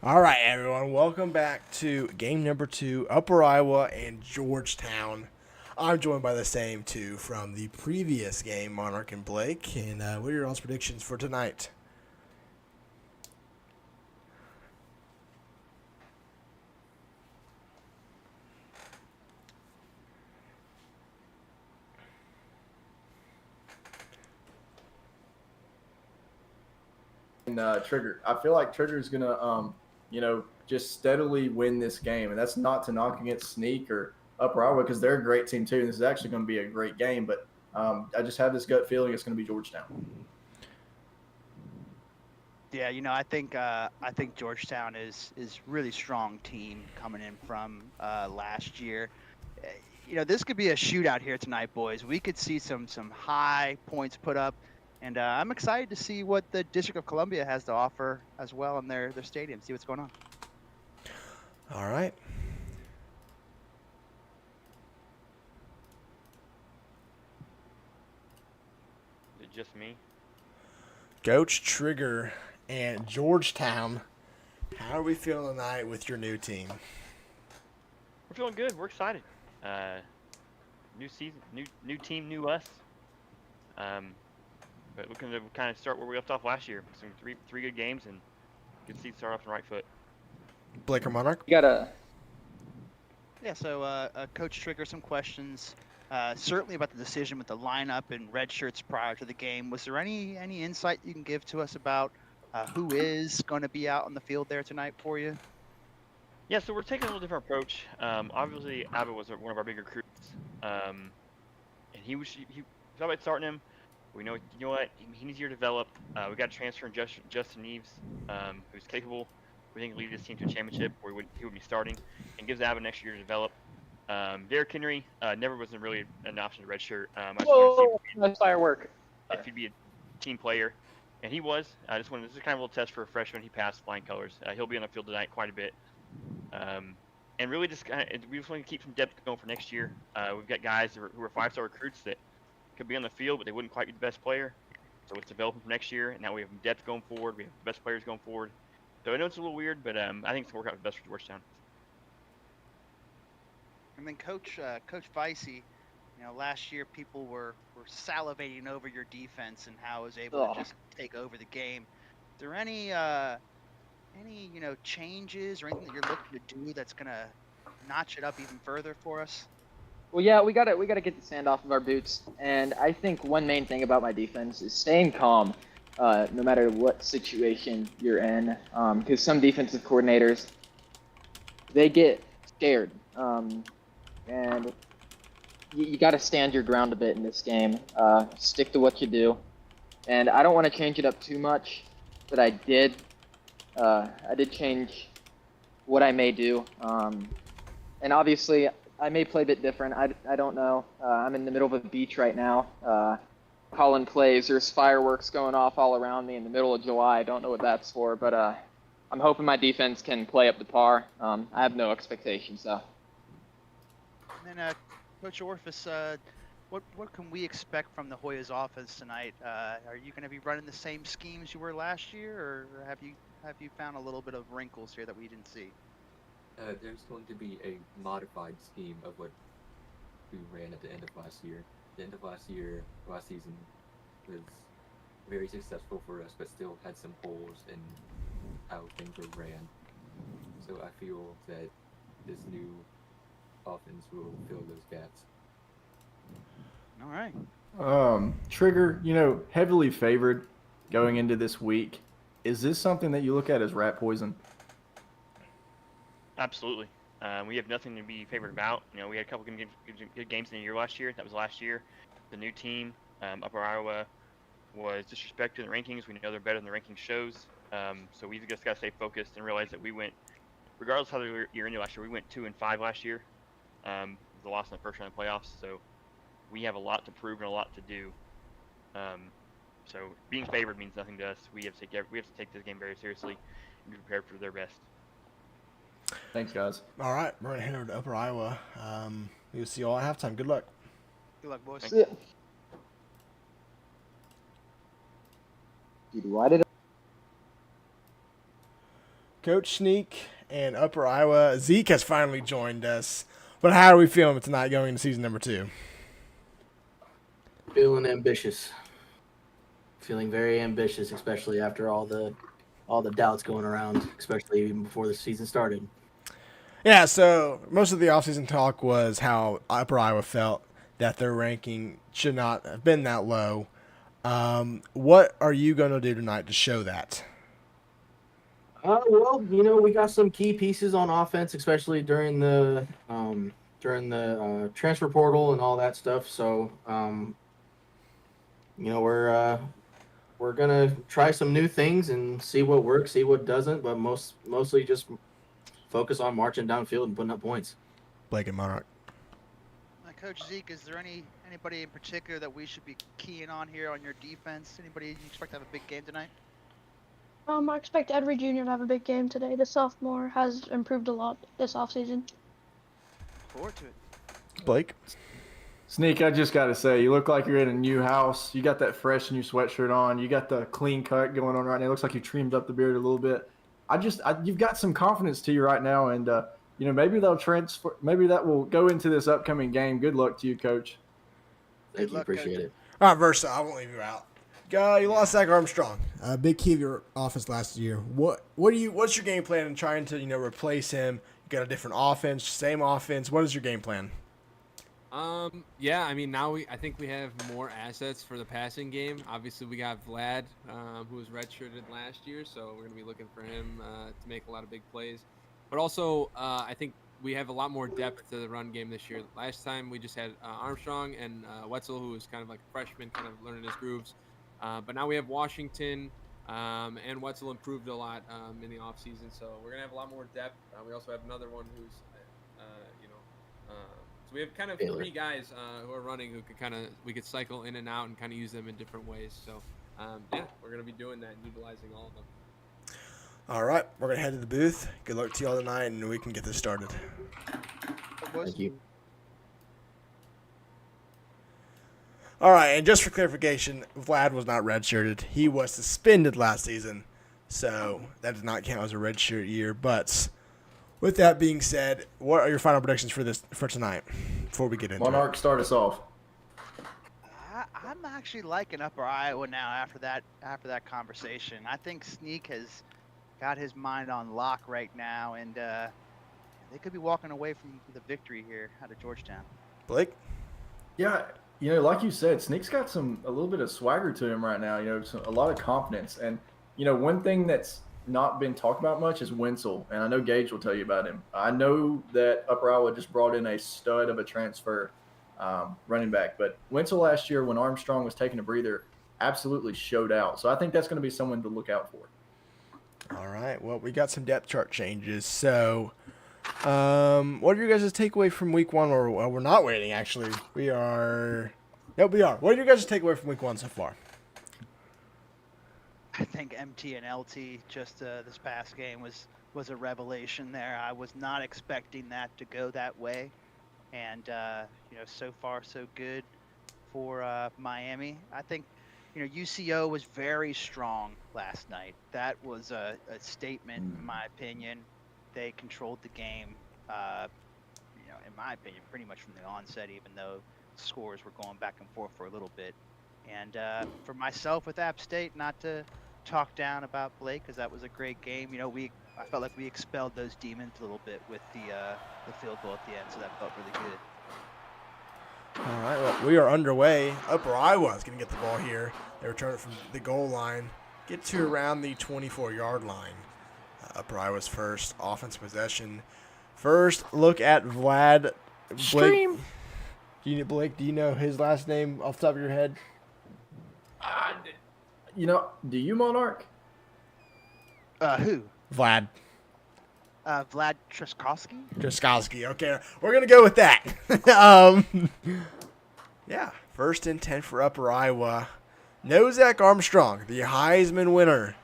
All right, everyone, welcome back to game number 2, Upper Iowa and Georgetown. I'm joined by the same two from the previous game, Monarch and Blake. And what are your all's predictions for tonight? And Trigger. I feel like Trigger's gonna, just steadily win this game, and that's not to knock against Sneak or Upper Iowa because they're a great team too, and this is actually going to be a great game. But I just have this gut feeling it's going to be Georgetown. Yeah, I think Georgetown is really strong team coming in from last year. This could be a shootout here tonight, boys. We could see some high points put up, and I'm excited to see what the District of Columbia has to offer as well in their stadium. See what's going on. All right. Is it just me? Coach Trigger and Georgetown. How are we feeling tonight with your new team? We're feeling good. We're excited. New season, new team, new us. But looking to kind of start where we left off last year. Some three good games and good to start off on the right foot. Blake or Monarch? You gotta. Yeah, so Coach Trigger, some questions. Certainly about the decision with the lineup and red shirts prior to the game. Was there any insight you can give to us about who is going to be out on the field there tonight for you? Yeah, so we're taking a little different approach. Obviously, Abbott was one of our big recruits, and he thought about starting him. We know, what, he needs a year to develop. We got a transfer in Justin Eves, who's capable. We think lead this team to a championship where he would be starting, and gives Abbott an extra year to develop. Derrick Henry never was really an option to redshirt. I just wanted to see Nice firework. if he'd be a team player, and he was. This is kind of a little test for a freshman. He passed flying colors. He'll be on the field tonight quite a bit. And really we just want to keep some depth going for next year. We've got guys who are five-star recruits that could be on the field, but they wouldn't quite be the best player. So it's developing for next year, and now we have depth going forward. We have the best players going forward. So I know it's a little weird, but I think it's going to work out best for Georgetown. And then Coach Vicey, last year people were salivating over your defense and how it was able to just take over the game. Is there any changes or anything that you're looking to do that's gonna notch it up even further for us? Well, yeah, we gotta get the sand off of our boots, and I think one main thing about my defense is staying calm, no matter what situation you're in. Because some defensive coordinators, they get scared, and you got to stand your ground a bit in this game. Stick to what you do, and I don't want to change it up too much, but I did change what I may do, and obviously I may play a bit different. I don't know. I'm in the middle of a beach right now. Calling plays. There's fireworks going off all around me in the middle of July. I don't know what that's for, but I'm hoping my defense can play up to par. I have no expectations though. And then Coach Orphis, what can we expect from the Hoyas offense tonight? Are you going to be running the same schemes you were last year, or have you found a little bit of wrinkles here that we didn't see? There's going to be a modified scheme of what we ran at the end of last year. The end of last season, was very successful for us, but still had some holes in how things were ran. So I feel that this new offense will fill those gaps. All right. Trigger, heavily favored going into this week. Is this something that you look at as rat poison? Absolutely. We have nothing to be favored about. We had a couple good games in the year last year. That was last year. The new team, Upper Iowa, was disrespected in the rankings. We know they're better than the ranking shows. So we've just got to stay focused and realize that we went, regardless of how the year ended last year, we went 2-5 last year. The loss in the first round of playoffs. So we have a lot to prove and a lot to do. So being favored means nothing to us. We have to take this game very seriously and be prepared for their best. Thanks, guys. All right, we're going to head over to Upper Iowa. We'll see you all at halftime. Good luck. Good luck, boys. Yeah. Dude, why did Coach Sneak and Upper Iowa. Zeke has finally joined us. But how are we feeling tonight going into season number 2? Feeling ambitious. Feeling very ambitious, especially after all the doubts going around, especially even before the season started. Yeah, so most of the offseason talk was how Upper Iowa felt that their ranking should not have been that low. What are you going to do tonight to show that? Well, we got some key pieces on offense, especially during the transfer portal and all that stuff. So, we're gonna try some new things and see what works, see what doesn't, but mostly just focus on marching downfield and putting up points. Blake and Monarch. Coach Zeke, is there anybody in particular that we should be keying on here on your defense? Anybody you expect to have a big game tonight? I expect Edry Jr. to have a big game today. The sophomore has improved a lot this offseason. Forward to it. Blake? Sneak, I just got to say, you look like you're in a new house. You got that fresh new sweatshirt on. You got the clean cut going on right now. It looks like you trimmed up the beard a little bit. You've got some confidence to you right now, and maybe they'll transfer. Maybe that will go into this upcoming game. Good luck to you, Coach. Thank you, appreciate it. All right, Versa, I won't leave you out. You lost Zach Armstrong, a big key of your offense last year. What's your game plan in trying to replace him? You got a different offense, same offense. What is your game plan? Yeah, I mean, now I think we have more assets for the passing game. Obviously, we got Vlad, who was redshirted last year, so we're going to be looking for him to make a lot of big plays. But also, I think we have a lot more depth to the run game this year. Last time, we just had Armstrong and Wetzel, who was kind of like a freshman, kind of learning his grooves. But now we have Washington, and Wetzel improved a lot in the offseason, so we're going to have a lot more depth. We also have another one who's, so we have kind of 3 guys who are running who we could cycle in and out and kind of use them in different ways. So, we're going to be doing that and utilizing all of them. All right, we're going to head to the booth. Good luck to you all tonight, and we can get this started. Thank you. All right, and just for clarification, Vlad was not redshirted. He was suspended last season, so that does not count as a redshirt year. But with that being said, what are your final predictions for tonight before we get into Monarch, start us off. I'm actually liking Upper Iowa now after that conversation. I think Sneak has got his mind on lock right now, and they could be walking away from the victory here out of Georgetown. Blake? Yeah, like you said, Sneak's got a little bit of swagger to him right now. A lot of confidence, and one thing that's not been talked about much is Wenzel, and I know Gage will tell you about him. I know that Upper Iowa just brought in a stud of a transfer running back, but Wenzel last year when Armstrong was taking a breather absolutely showed out. So I think that's going to be someone to look out for. All right, well, we got some depth chart changes. So what are your guys' takeaway from week 1? Or we're not waiting, actually. We are. Yep, we are. What are your guys' takeaway from week 1 so far? I think MT and LT just this past game was a revelation there. I was not expecting that to go that way, and so far so good for Miami. I think UCO was very strong last night. That was a statement in my opinion. They controlled the game, in my opinion, pretty much from the onset, even though scores were going back and forth for a little bit. And for myself with App State, not to talk down about Blake, because that was a great game. I felt like we expelled those demons a little bit with the field goal at the end, so that felt really good. All right, well, we are underway. Upper Iowa is going to get the ball here. They return it from the goal line, get to around the 24-yard line. Upper Iowa's first offensive possession. First look at Vlad. Stream. Blake, do you know his last name off the top of your head? Do you, Monarch? Who? Vlad. Vlad Truskowski? Truskowski. Okay, we're going to go with that. Yeah, first and 10 for Upper Iowa. No Zach Armstrong, the Heisman winner.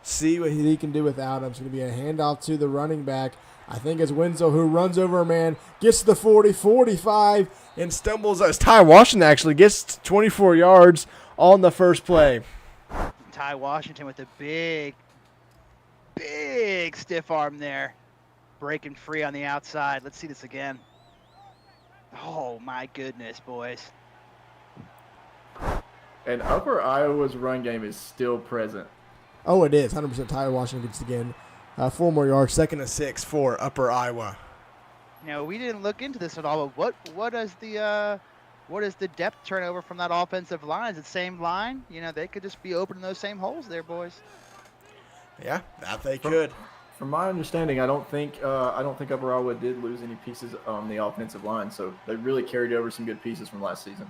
See what he can do without him. It's going to be a handoff to the running back. I think it's Wenzel who runs over a man, gets to the 40, 45, and stumbles. As Ty Washington actually gets 24 yards on the first play. Ty Washington with a big big stiff arm there. Breaking free on the outside. Let's see this again. Oh, my goodness, boys. And Upper Iowa's run game is still present. Oh, it is. 100% Tyler Washington gets it again. 4 more yards. 2nd and 6 for Upper Iowa. We didn't look into this at all, but what is the depth turnover from that offensive line? Is it the same line? They could just be opening those same holes there, boys. Yeah, that they could. From my understanding, I don't think Upper Iowa did lose any pieces on the offensive line, so they really carried over some good pieces from last season.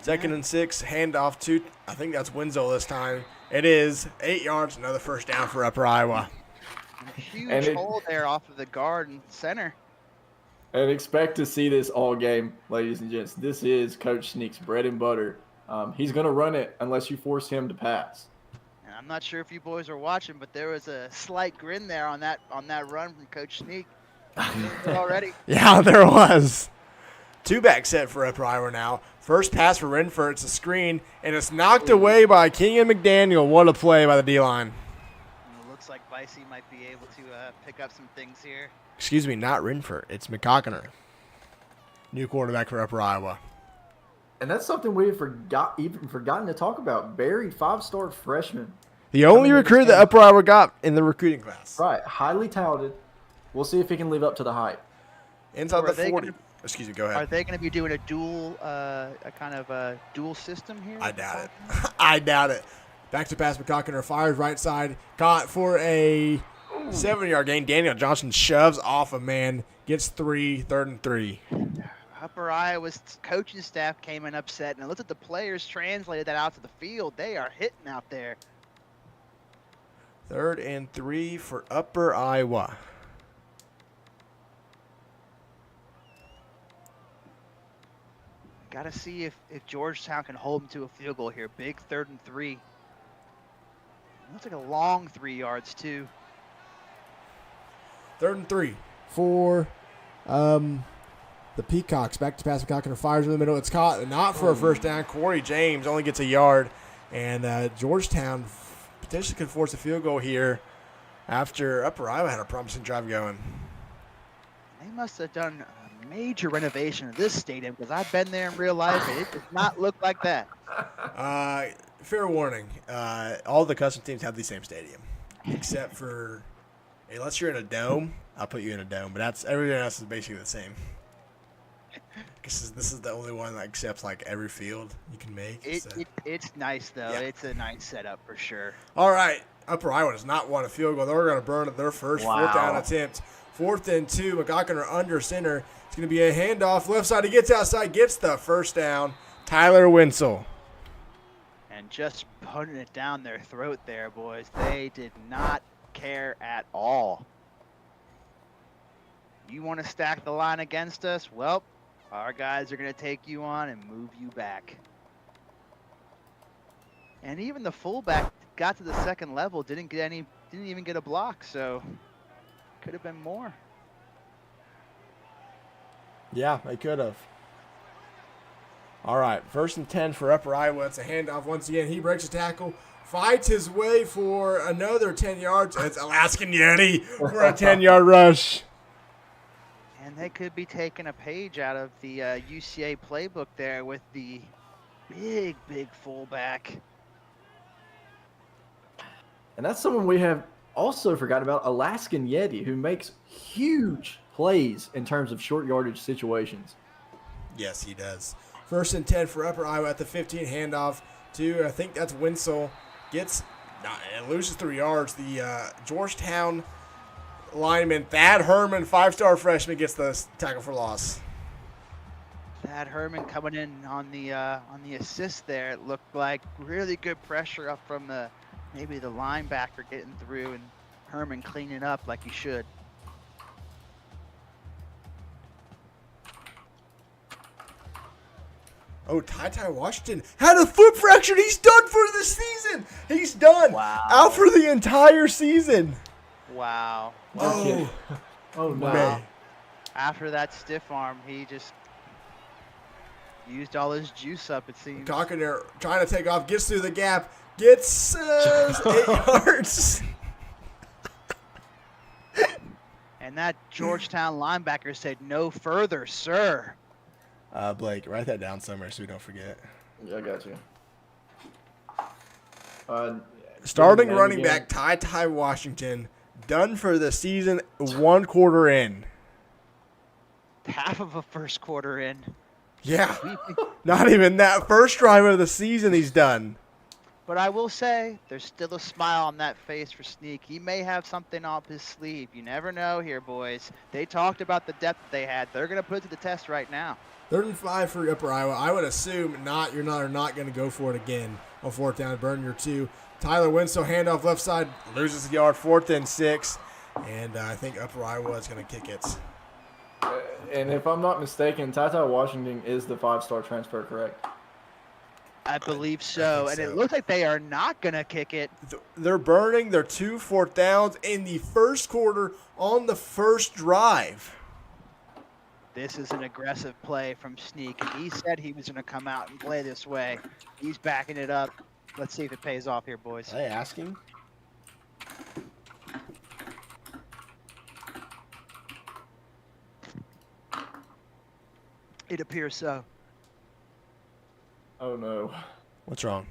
2nd and 6, handoff to, I think that's Winslow this time. It is 8 yards, another first down for Upper Iowa. A huge hole there off of the guard and center. And expect to see this all game, ladies and gents. This is Coach Sneak's bread and butter. He's going to run it unless you force him to pass. And I'm not sure if you boys are watching, but there was a slight grin there on that run from Coach Sneak. Already. Yeah, there was. 2-back set for Upper Iowa now. First pass for Renford. It's a screen, and it's knocked away by King and McDaniel. What a play by the D-line. It looks like Vicey might be able to pick up some things here. Excuse me, not Renford. It's McCockiner. New quarterback for Upper Iowa. And that's something we have forgotten to talk about. Barry, 5-star freshman. The only recruit that Upper Iowa got in the recruiting class. Right, highly touted. We'll see if he can live up to the hype. Inside the 40. Excuse me, go ahead. Are they going to be doing a dual, dual system here? I doubt it. I doubt it. Back to pass, McCockiner fires right side. Caught for a 7-yard gain. Daniel Johnson shoves off a man. Gets 3, 3rd and 3. Upper Iowa's coaching staff came in upset, and I looked at the players, translated that out to the field. They are hitting out there. 3rd and 3 for Upper Iowa. Got to see if Georgetown can hold them to a field goal here. Big 3rd and 3. Looks like a long 3 yards, too. 3rd and 3 for the Peacocks. Back to pass, McCockiner fires in the middle. It's caught, not for a first down. Corey James only gets a yard. And Georgetown potentially could force a field goal here after Upper Iowa had a promising drive going. They must have done a major renovation of this stadium, because I've been there in real life, and it does not look like that. Fair warning. All the custom teams have the same stadium, except for unless you're in a dome. I'll put you in a dome, but everything else is basically the same. This is the only one that accepts like every field you can make. It's nice though. Yeah. It's a nice setup for sure. All right, Upper Iowa does not want a field goal. They're going to burn their first 4th down attempt. 4th and 2. McCockiner under center. It's going to be a handoff left side. He gets outside, gets the first down. Tyler Winslow. And just putting it down their throat there, boys. They did not care at all. You want to stack the line against us? Well, our guys are going to take you on and move you back. And even the fullback got to the 2nd level, didn't even get a block, so could have been more. Yeah, they could have. All right, 1st and 10 for Upper Iowa. It's a handoff once again. He breaks a tackle, fights his way for another 10 yards. It's Alaskan Yeti for a 10-yard rush. And they could be taking a page out of the UCA playbook there with the big fullback. And that's someone we have also forgot about, Alaskan Yeti, who makes huge plays in terms of short yardage situations. Yes, he does. 1st and 10 for Upper Iowa at the 15, handoff to, I think that's Winslow. It loses 3 yards. The Georgetown lineman, Thad Herman, 5-star freshman, gets the tackle for loss. Thad Herman coming in on the assist there. It looked like really good pressure up from maybe the linebacker getting through, and Herman cleaning up like he should. Oh, Ty Washington had a foot fracture. He's done for the season. He's done. Wow. Out for the entire season. Wow. Oh, no. Man. After that stiff arm, he just used all his juice up, it seems. Cockiner trying to take off, gets through the gap, gets 8 yards. And that Georgetown linebacker said, "No further, sir." Blake, write that down somewhere so we don't forget. Yeah, I got you. Starting name running again? back Ty Washington, done for the season, 1 quarter in. Half of a first quarter in. Yeah, not even that first drive of the season he's done. But I will say, there's still a smile on that face for Sneak. He may have something up his sleeve. You never know here, boys. They talked about the depth that they had. They're going to put it to the test right now. 3rd and 5 for Upper Iowa. I would assume you're not going to go for it again on 4th down. Burn your 2. Tyler Winslow, handoff left side, loses the yard, 4th and 6. And I think Upper Iowa is going to kick it. And if I'm not mistaken, Ty Washington is the 5-star transfer, correct? I believe so. And so. it looks like they are not going to kick it. They're burning their 2 4th downs in the first quarter on the first drive. This is an aggressive play from Sneak. He said he was going to come out and play this way. He's backing it up. Let's see if it pays off here, boys. Are they asking? It appears so. Oh, no. What's wrong?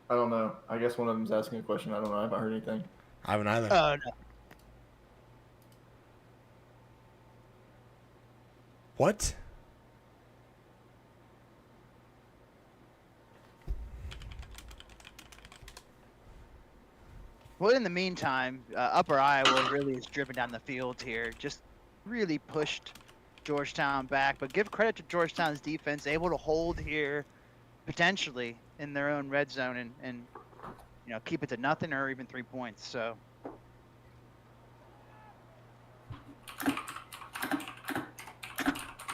I don't know. I guess one of them's asking a question. I don't know. I haven't heard anything. I haven't either. Oh, no. What? Well, in the meantime, Upper Iowa really is driven down the field here. Just really pushed Georgetown back. But give credit to Georgetown's defense, able to hold here potentially in their own red zone and keep it to nothing or even 3 points. So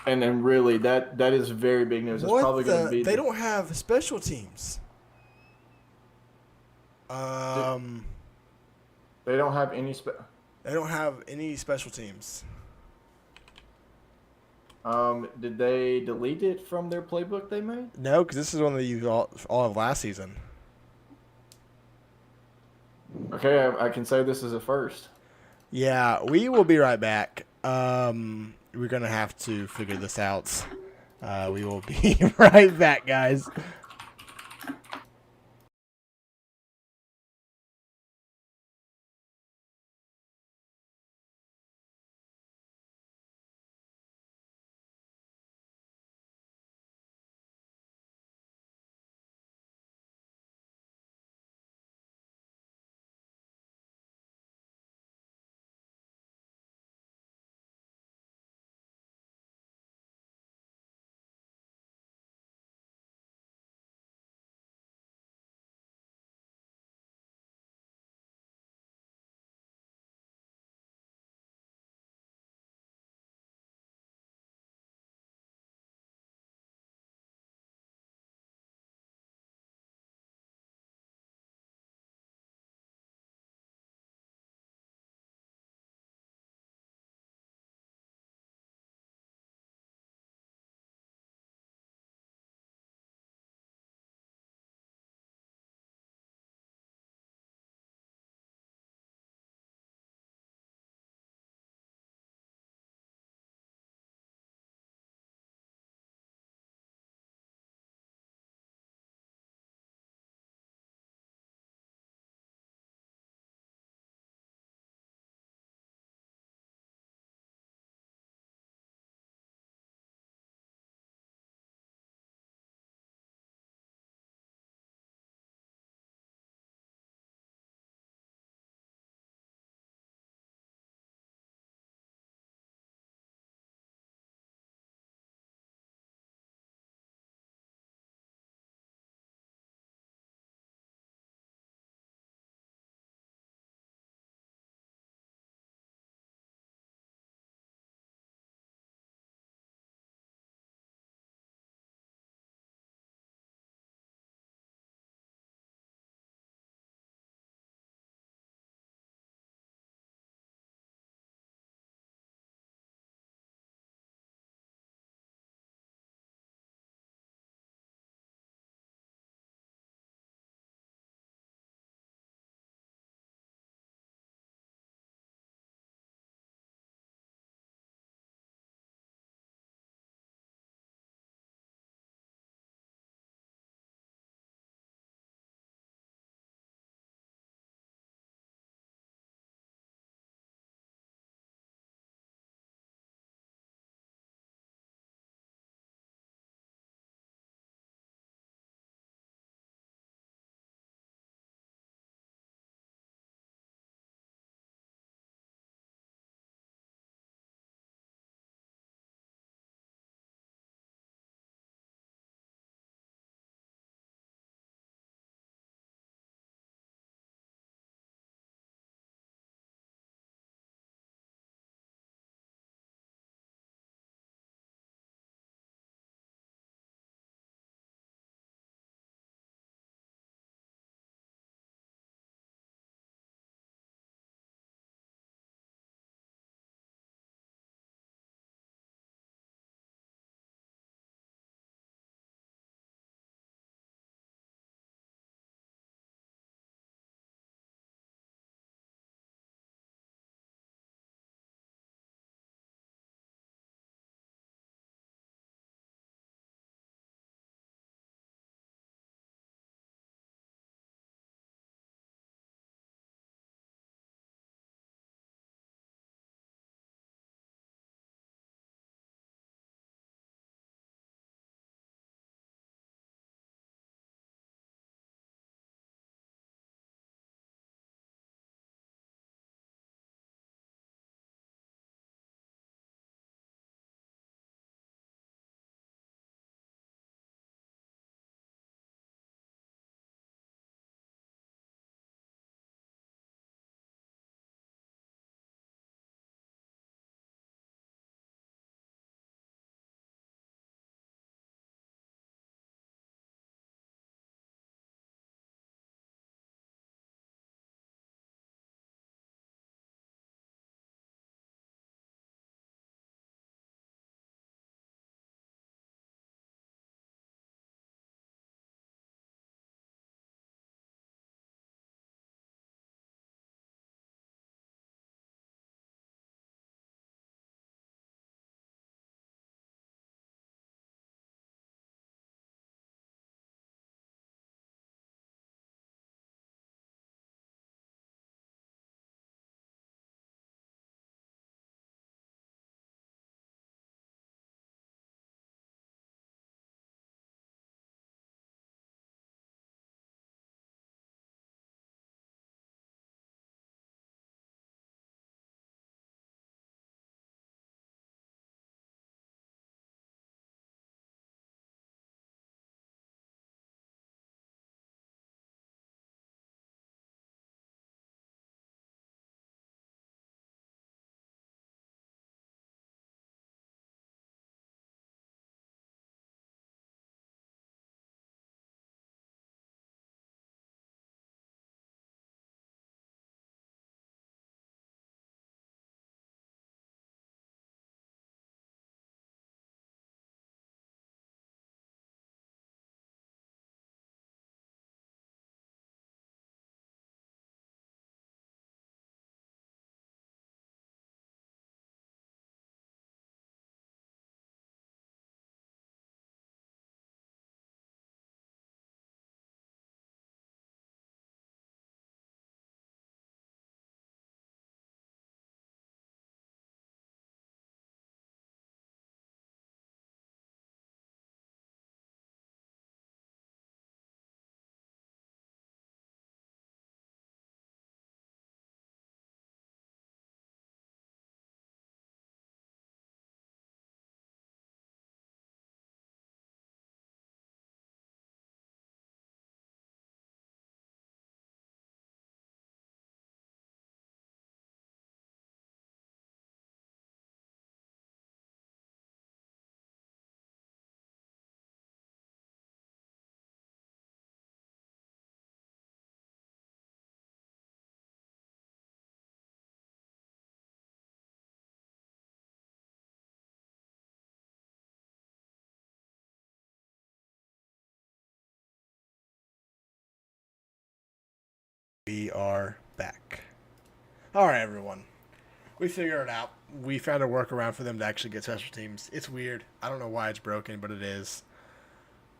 And then really, that is very big news. It's probably going to be. They don't have special teams. They don't have any. They don't have any special teams. Did they delete it from their playbook they made? No, because this is one they used all of last season. Okay, I can say this is a first. Yeah, we will be right back. We're going to have to figure this out. We will be right back, guys. are back. All right, everyone. We figured it out. We found a workaround for them to actually get special teams. It's weird. I don't know why it's broken, but it is.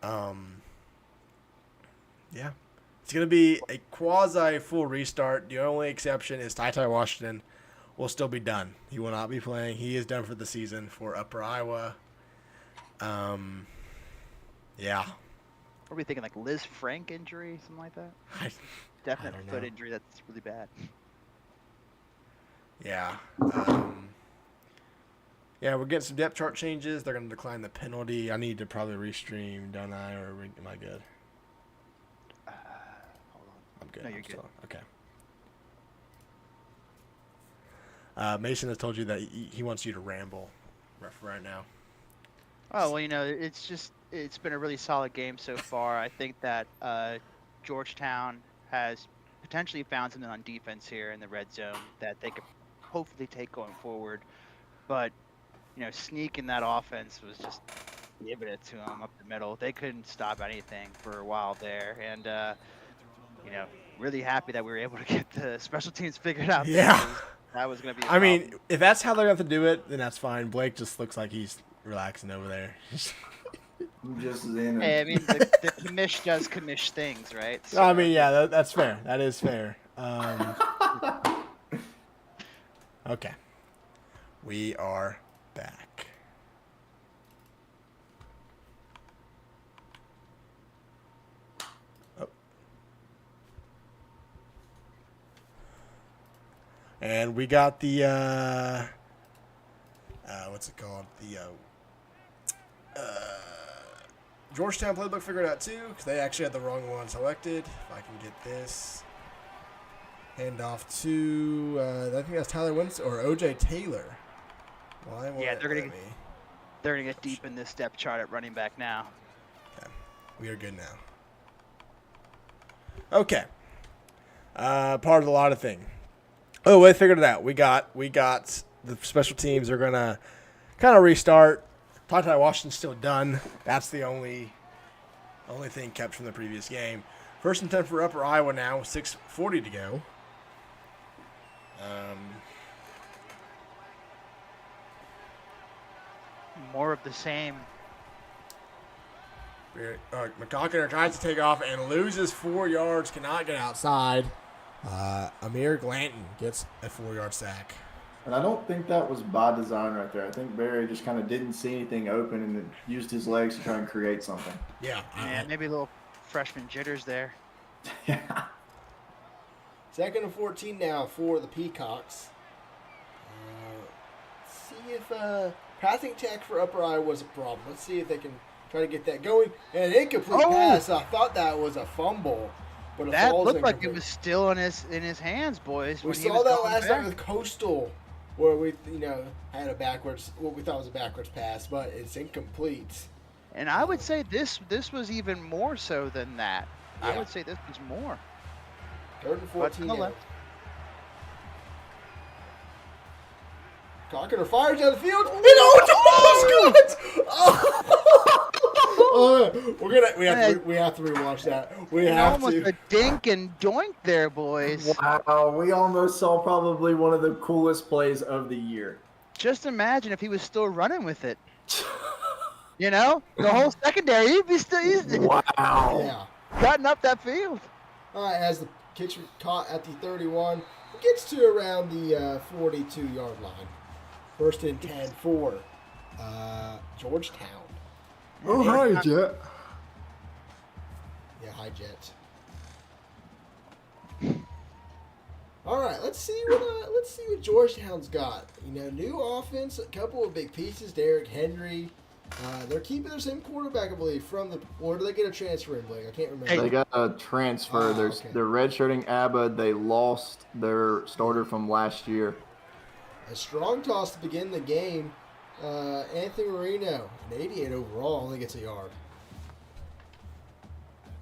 Yeah. It's going to be a quasi-full restart. The only exception is Ty Washington will still be done. He will not be playing. He is done for the season for Upper Iowa. Yeah. What are we thinking, like Liz Frank injury, something like that? Definite don't foot know. injury that's really bad. Yeah. Yeah, we're getting some depth chart changes. They're going to decline the penalty. I need to probably restream, don't I? Or am I good? Hold on. I'm good. No, you're I'm good. still okay. Mason has told you that he wants you to ramble right now. Oh, well, it's been a really solid game so far. I think that Georgetown has potentially found something on defense here in the red zone that they could hopefully take going forward. But, Sneak in that offense was just giving it to them up the middle. They couldn't stop anything for a while there. And, really happy that we were able to get the special teams figured out. Yeah. There, 'cause that was going to be a I mean, problem. if that's how they're going to have to do it, then that's fine. Blake just looks like he's relaxing over there. Just in. Hey, I mean, the commish does commish things, right? So, I mean, yeah, that's fair. That is fair. Okay. We are back. Oh. And we got the, what's it called? The, Georgetown playbook figured out too, because they actually had the wrong one selected. If I can get this. Hand off to, I think that's Tyler Winston or OJ Taylor. Why won't Yeah, it they're gonna let get- me? They're going to get deep in this depth chart at running back now. Okay. We are good now. Okay. Part of a lot of thing. Oh, we figured it out. We got the special teams are gonna kind of restart. Ty Washington's still done. That's the only thing kept from the previous game. 1st and 10 for Upper Iowa now. 6:40 to go. More of the same. McCockiner tries to take off and loses 4 yards. Cannot get outside. Amir Glanton gets a 4-yard sack. And I don't think that was by design right there. I think Barry just kind of didn't see anything open and then used his legs to try and create something. Yeah. And maybe a little freshman jitters there. Yeah. 2nd and 14 now for the Peacocks. See if passing tech for Upper Iowa was a problem. Let's see if they can try to get that going. And an incomplete pass. I thought that was a fumble, but That falls looked like incomplete. it was still in his hands, boys. We when he saw was that going last back. night with Coastal, where we had what we thought was a backwards pass, but it's incomplete. And I would say this was even more so than that. I Yeah. would say this was more. 3rd and 14 But now. nonetheless. Cockiner fires down the field. It's almost good. We have to rewatch that. We And have almost to. a dink and doink there, boys. Wow, we almost saw probably one of the coolest plays of the year. Just imagine if he was still running with it. The whole secondary, he'd be still Wow. Yeah. cutting up that field. All right, as the kicks caught at the 31, it gets to around the 42-yard line. 1st and 10 for Georgetown. Oh, hi, Jet. Yeah, hi, Jets. All right, let's see what Georgetown's got. New offense, a couple of big pieces. Derrick Henry. They're keeping their same quarterback, I believe. Or do they get a transfer in, Blake? I can't remember. They got a transfer. Oh, There's okay. They're redshirting Abba. They lost their starter from last year. A strong toss to begin the game. Anthony Marino, an 88 overall, only gets a yard.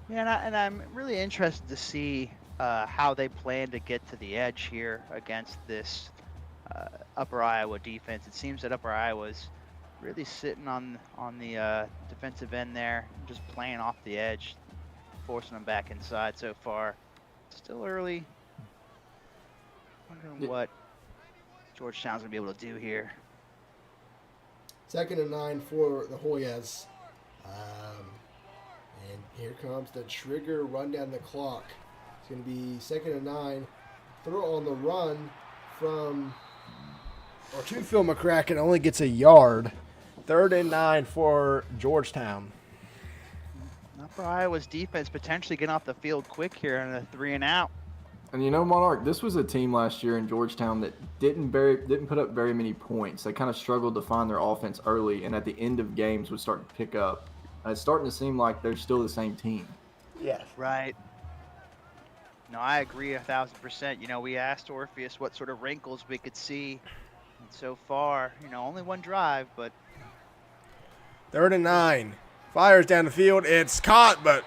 Yeah, and I'm really interested to see how they plan to get to the edge here against this Upper Iowa defense. It seems that Upper Iowa's really sitting on the defensive end there, just playing off the edge, forcing them back inside so far. Still early, Wondering what Georgetown's gonna be able to do here. 2nd and 9 for the Hoyas. And here comes the trigger, run down the clock. It's going to be 2nd and 9. Throw on the run to Phil McCracken, only gets a yard. 3rd and 9 for Georgetown. Upper Iowa's defense potentially getting off the field quick here on a 3-and-out. And you know, Monarch, this was a team last year in Georgetown that didn't put up very many points. They kind of struggled to find their offense early, and at the end of games would start to pick up. It's starting to seem like they're still the same team. Yes. Right. No, I agree 1,000%. You know, we asked Orpheus what sort of wrinkles we could see. And so far, you know, only one drive, but 3rd and 9. Fires down the field. It's caught, but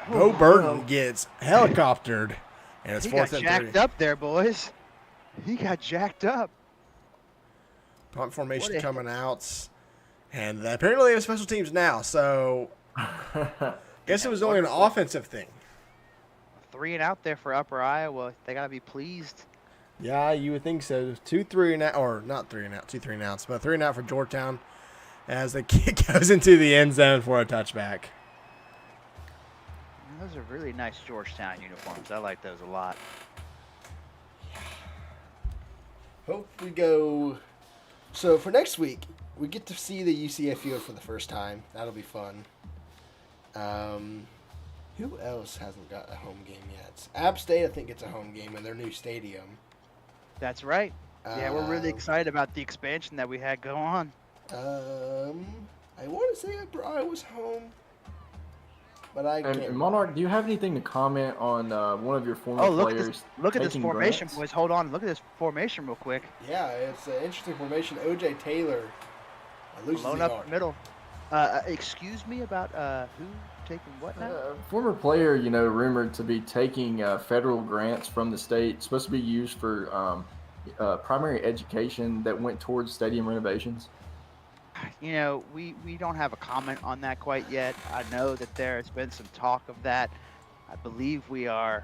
Bo Burton gets helicoptered. And it's he 4th got and 3. jacked up there, boys. He got jacked up. Punt formation coming out. And apparently they have special teams now, so guess it was only an offensive thing. 3-and-out there for Upper Iowa. They got to be pleased. Yeah, you would think so. 2 3-and-out, or not 3-and-out, 2 3-and-outs, but 3-and-out for Georgetown as the kick goes into the end zone for a touchback. Those are really nice Georgetown uniforms. I like those a lot. Hope we go. So for next week, we get to see the UCF field for the first time. That'll be fun. Who else hasn't got a home game yet? App State, I think, gets a home game in their new stadium. That's right. Yeah, we're really excited about the expansion that we had go on. I want to say Upper Iowa's home, but I can't. And Monarch, do you have anything to comment on one of your former players? Look at this taking formation, grants? boys. Hold on. Look at this formation real quick. Yeah, it's an interesting formation. O.J. Taylor loses Alone the up guard. the middle. Excuse me about who taking what now? Former player, you know, rumored to be taking federal grants from the state, supposed to be used for primary education that went towards stadium renovations. You know, we don't have a comment on that quite yet. I know that there has been some talk of that. I believe we are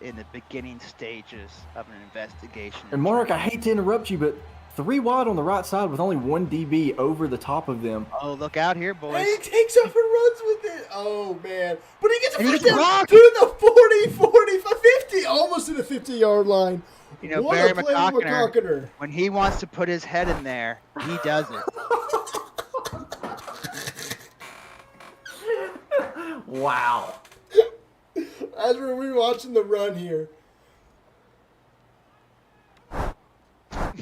in the beginning stages of an investigation. And Mark, I hate to interrupt you, but 3 wide on the right side with only 1 DB over the top of them. Oh, look out here, boys. And he takes off and runs with it. Oh, man. But he gets a And he first gets down blocked. to the 40, 45, 50, almost to the 50-yard line. You know, What Barry a play with McCockner, when he wants to put his head in there, he does it. Wow. As we're rewatching the run here.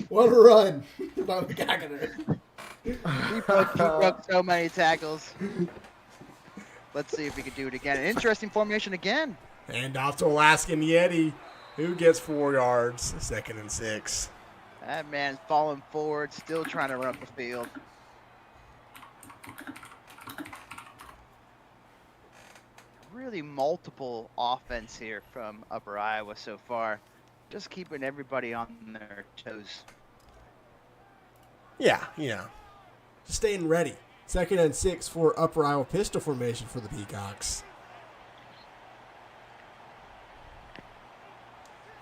What a run by McCockner. He broke so many tackles. Let's see if we can do it again. An interesting formation again. And off to Alaskan Yeti, who gets 4 yards, 2nd and 6. That man's falling forward, still trying to run up the field. Really multiple offense here from Upper Iowa so far. Just keeping everybody on their toes. Yeah, staying ready. 2nd and 6 for Upper Iowa pistol formation for the Peacocks.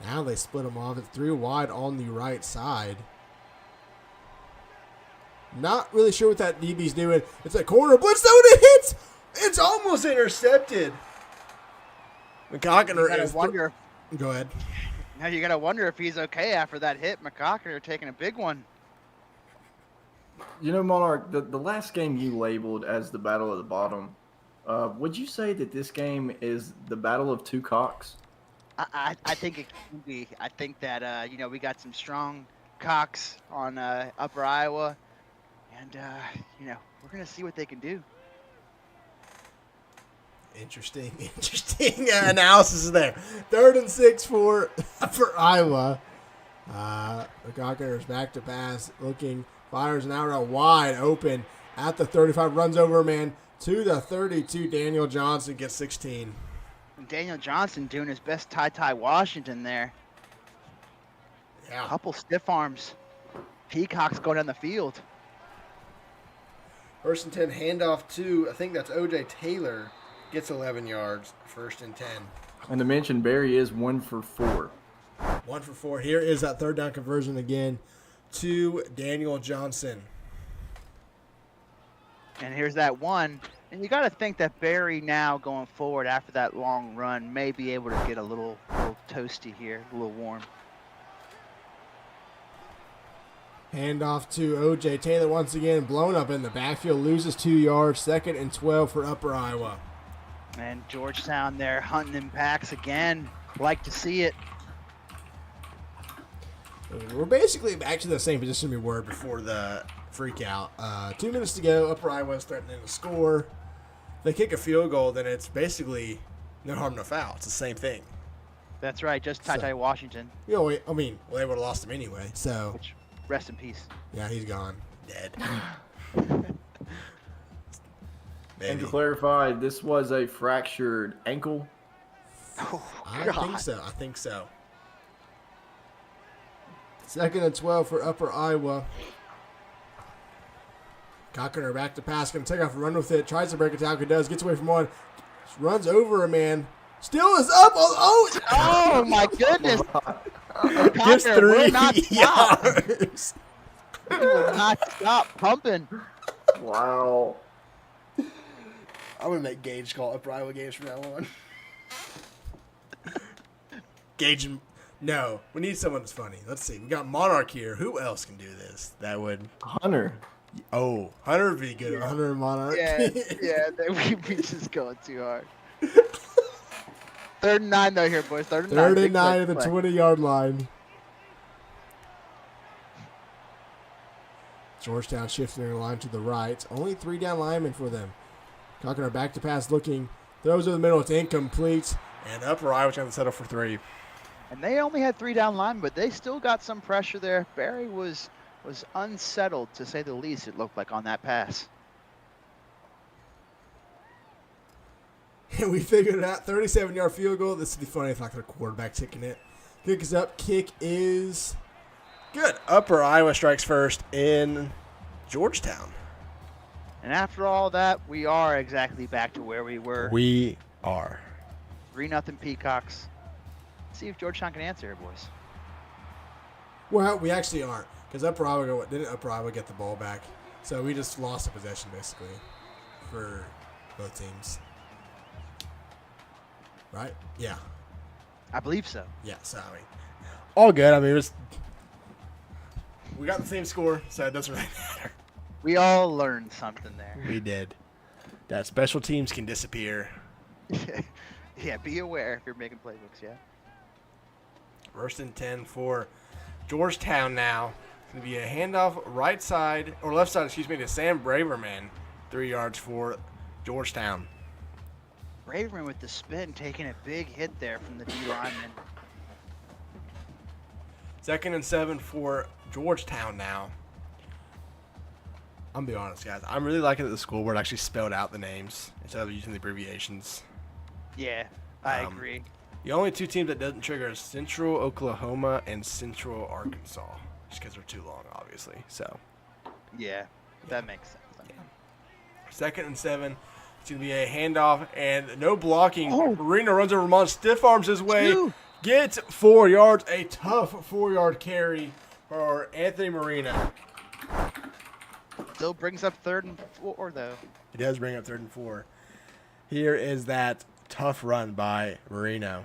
Now they split them off. It's 3 wide on the right side. Not really sure what that DB's doing. It's a corner blitz, though, and it hits. It's almost intercepted. McCockner is. Go ahead. Now you gotta wonder if he's okay after that hit. McCockner taking a big one. You know, Monarch, the last game you labeled as the Battle of the Bottom, would you say that this game is the Battle of Two Cocks? I think it can be. I think that we got some strong cocks on Upper Iowa, and we're gonna see what they can do. Interesting analysis there. 3rd and 6 for Iowa. McCockner is back to pass, looking, fires an out wide open at the 35, runs over a man to the 32. Daniel Johnson gets 16. Daniel Johnson doing his best Ty Washington there. Yeah. A couple stiff arms. Peacocks going down the field. 1st and 10, handoff to, I think that's O.J. Taylor, gets 11 yards, 1st and 10. And to mention, Barry is 1 for 4. 1 for 4. Here is that third down conversion again to Daniel Johnson. And here's that one. And you got to think that Barry now going forward after that long run may be able to get a little toasty here, a little warm. Handoff to O.J. Taylor once again, blown up in the backfield, loses 2 yards, 2nd and 12 for Upper Iowa. And Georgetown there hunting in packs again. Like to see it. We're basically back to the same position we were before the freak out. 2 minutes to go. Upper Iowa's threatening to score. If they kick a field goal, then it's basically no harm, no foul. It's the same thing. That's right, just Ty Washington. You know, they would have lost him anyway. So, Which, rest in peace. yeah, he's gone, dead. And to clarify, this was a fractured ankle. Oh, I think so. 2nd and 12 for Upper Iowa. Cochran back to pass, going to take off and run with it. Tries to break a tackle, does. Gets away from one. Runs over a man. Still is up. Oh my goodness. Gets Cochran 3 will not stop. yards. He will not stop pumping. Wow. I'm going to make Gage call Upper Iowa games from now on. Gage and... No, we need someone that's funny. Let's see. We got Monarch here. Who else can do this? That would... Hunter. Oh, Hunter would be good. Yeah. Hunter and Monarch. Yeah, we just going too hard. 3rd and 9 though here, boys. 3rd and 9. 3rd and 9 at the 20-yard line. Georgetown shifting their line to the right. Only 3 down linemen for them. Cochran back to pass looking. Throws in the middle. It's incomplete. And Upper Iowa trying to settle for 3. And they only had 3 down linemen, but they still got some pressure there. Barry was unsettled, to say the least, it looked like, on that pass. And we figured it out. 37-yard field goal. This would be funny if I could have quarterback kicking it. Kick is up. Kick is good. Upper Iowa strikes first in Georgetown. And after all that, we are exactly back to where we were. We are. 3-0 Peacocks. Let's see if Georgetown can answer here, boys. Well, we actually aren't. Because Upper Iowa didn't Upper Iowa get the ball back. So we just lost the possession, basically, for both teams. Right? Yeah. I believe so. Yeah, so, all good. We got the same score, so it doesn't really matter. We all learned something there. We did. That special teams can disappear. Yeah, be aware if you're making playbooks, yeah. 1st and 10 for Georgetown now. It's going to be a handoff right side, or left side, to Sam Braverman. 3 yards for Georgetown. Braverman with the spin, taking a big hit there from the D lineman. 2nd and 7 for Georgetown now. I'm going to be honest, guys. I'm really liking that the school board actually spelled out the names instead of using the abbreviations. Yeah, I agree. The only 2 teams that doesn't trigger is Central Oklahoma and Central Arkansas. Just because they're too long, obviously. So. Yeah, that makes sense. Yeah. 2nd and 7. It's going to be a handoff and no blocking. Marino runs over Ramon, stiff arms his way. Gets 4 yards. A tough 4-yard carry for Anthony Marino. Still brings up 3rd and 4, though. He does bring up 3rd and 4. Here is that tough run by Marino.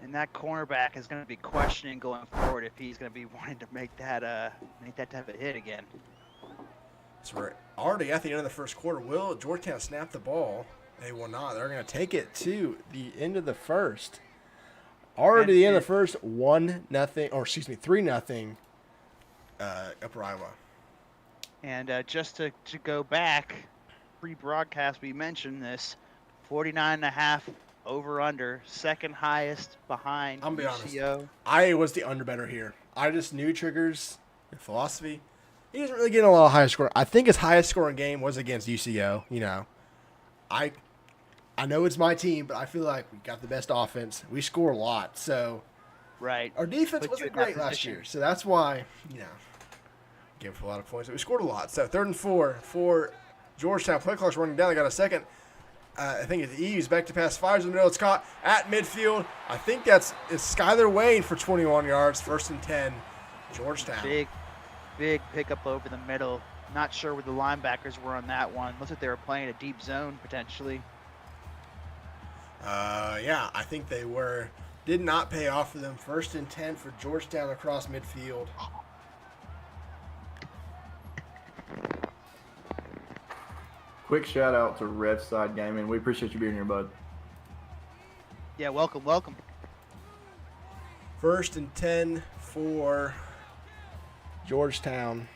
And that cornerback is going to be questioning going forward if he's going to be wanting to make that type of hit again. So we're already at the end of the first quarter. Will Georgetown snap the ball? They will not. They're going to take it to the end of the first. Already the end of the first, 3-0. Upper Iowa. And just to go back, pre-broadcast, we mentioned this 49.5 over/under, second highest behind I'm gonna be UCO. honest. I was the under-better here. I just knew Trigger's philosophy. He doesn't really get a lot of high score. I think his highest scoring game was against UCO. I know it's my team, but I feel like we got the best offense. We score a lot, so right. Our defense Put you wasn't in that great last position. year, so that's why give up a lot of points. But we scored a lot. So 3rd and 4 for Georgetown. Play clock's running down. They got a second. I think it's Eves back to pass, fires in the middle. It's caught at midfield. I think it's Skylar Wayne for 21 yards. 1st and 10, Georgetown. Big pickup over the middle. Not sure where the linebackers were on that one. Looks like they were playing a deep zone potentially. Yeah, I think they were. Did not pay off for them. 1st and 10 for Georgetown across midfield. Quick shout out to Revside Gaming. We appreciate you being here, bud. Yeah, welcome. 1st and 10 for Georgetown.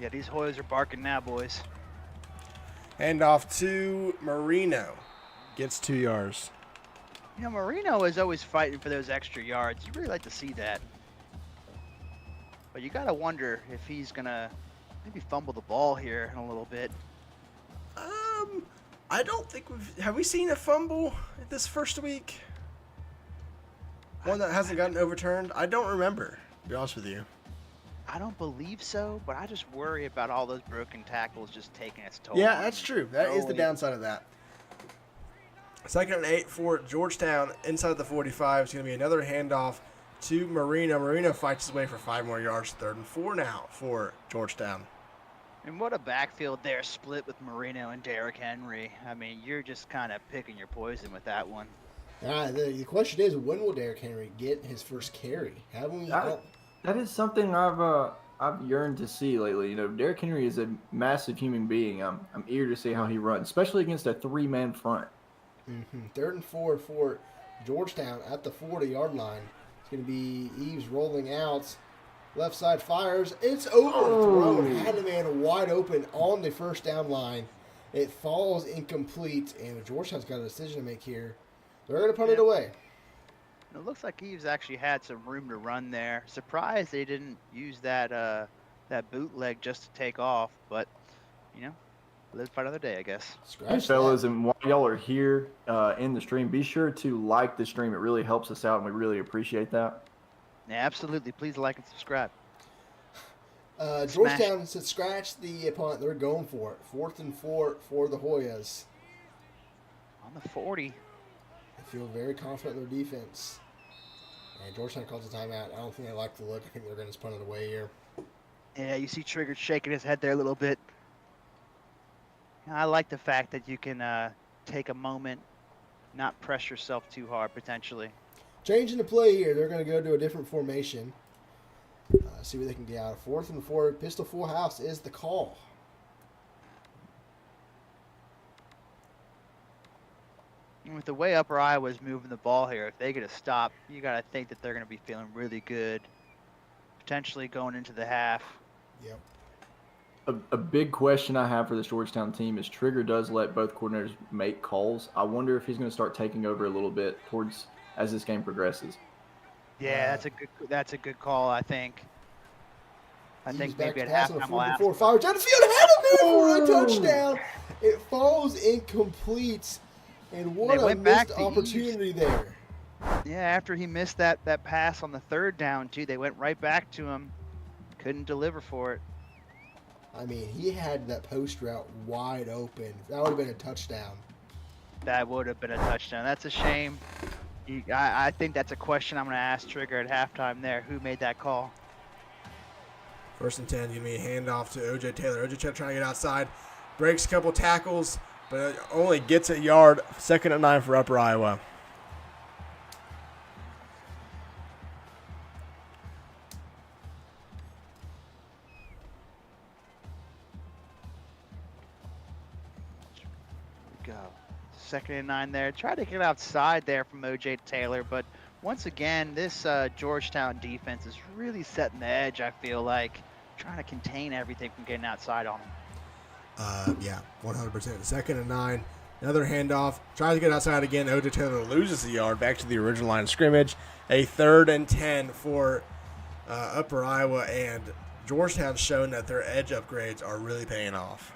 Yeah, these Hoyas are barking now, boys. Hand off to Marino. Gets 2 yards. You know, Marino is always fighting for those extra yards. You really like to see that. But you got to wonder if he's going to maybe fumble the ball here in a little bit. I don't think have we seen a fumble this first week? One that hasn't gotten overturned? I don't remember, to be honest with you. I don't believe so, but I just worry about all those broken tackles just taking its toll. Yeah, that's true. That is the downside of that. 2nd and 8 for Georgetown inside the 45. It's going to be another handoff to Marino. Marino fights his way for 5 more yards. 3rd and 4 now for Georgetown. And what a backfield there, split with Marino and Derrick Henry. I mean, you're just kind of picking your poison with that one. The question is, when will Derrick Henry get his first carry? Haven't we? That is something I've yearned to see lately. You know, Derrick Henry is a massive human being. I'm eager to see how he runs, especially against a 3-man front. 3rd and 4 for Georgetown at the 40-yard line. It's going to be Eves rolling out. Left side fires. It's overthrown. Had a man wide open on the 1st down line. It falls incomplete, and Georgetown's got a decision to make here. They're going to punt it away. It looks like Eves actually had some room to run there. Surprised they didn't use that bootleg just to take off, but you know, live for another day, I guess. Hey, fellas, and while y'all are here in the stream, be sure to like the stream. It really helps us out, and we really appreciate that. Yeah, absolutely. Please like and subscribe. Georgetown said scratch the punt. They're going for it. 4th and 4 for the Hoyas. On the 40. They feel very confident in their defense. And Georgetown calls a timeout. I don't think they like the look. I think they're going to punt it away here. Yeah, you see Trigger shaking his head there a little bit. I like the fact that you can take a moment, not press yourself too hard, potentially. Changing the play here. They're going to go to a different formation. See what they can get out. 4th and 4. Pistol full house is the call. And with the way Upper Iowa's moving the ball here, if they get a stop, you got to think that they're going to be feeling really good, potentially going into the half. Yep. A big question I have for this Georgetown team is Trigger does let both coordinators make calls. I wonder if he's going to start taking over a little bit as this game progresses. Yeah, that's a good call. I think maybe at halftime we'll ask. Fires down the field, had a man for a touchdown. It falls incomplete, and what a missed opportunity there. Yeah, after he missed that pass on the 3rd down too, they went right back to him. Couldn't deliver for it. I mean, he had that post route wide open. That would have been a touchdown. That would have been a touchdown. That's a shame. I think that's a question I'm going to ask Trigger at halftime there. Who made that call? 1st and 10, give me a handoff to O.J. Taylor. O.J. Taylor trying to get outside. Breaks a couple tackles, but only gets a yard. 2nd and 9 for Upper Iowa. Go. 2nd and 9 there. Try to get outside there from O.J. Taylor, but once again, this Georgetown defense is really setting the edge, I feel like, trying to contain everything from getting outside on them. Yeah, 100%. 2nd and 9. Another handoff. Tries to get outside again. O.J. Taylor loses the yard back to the original line of scrimmage. A 3rd and 10 for Upper Iowa, and Georgetown's shown that their edge upgrades are really paying off.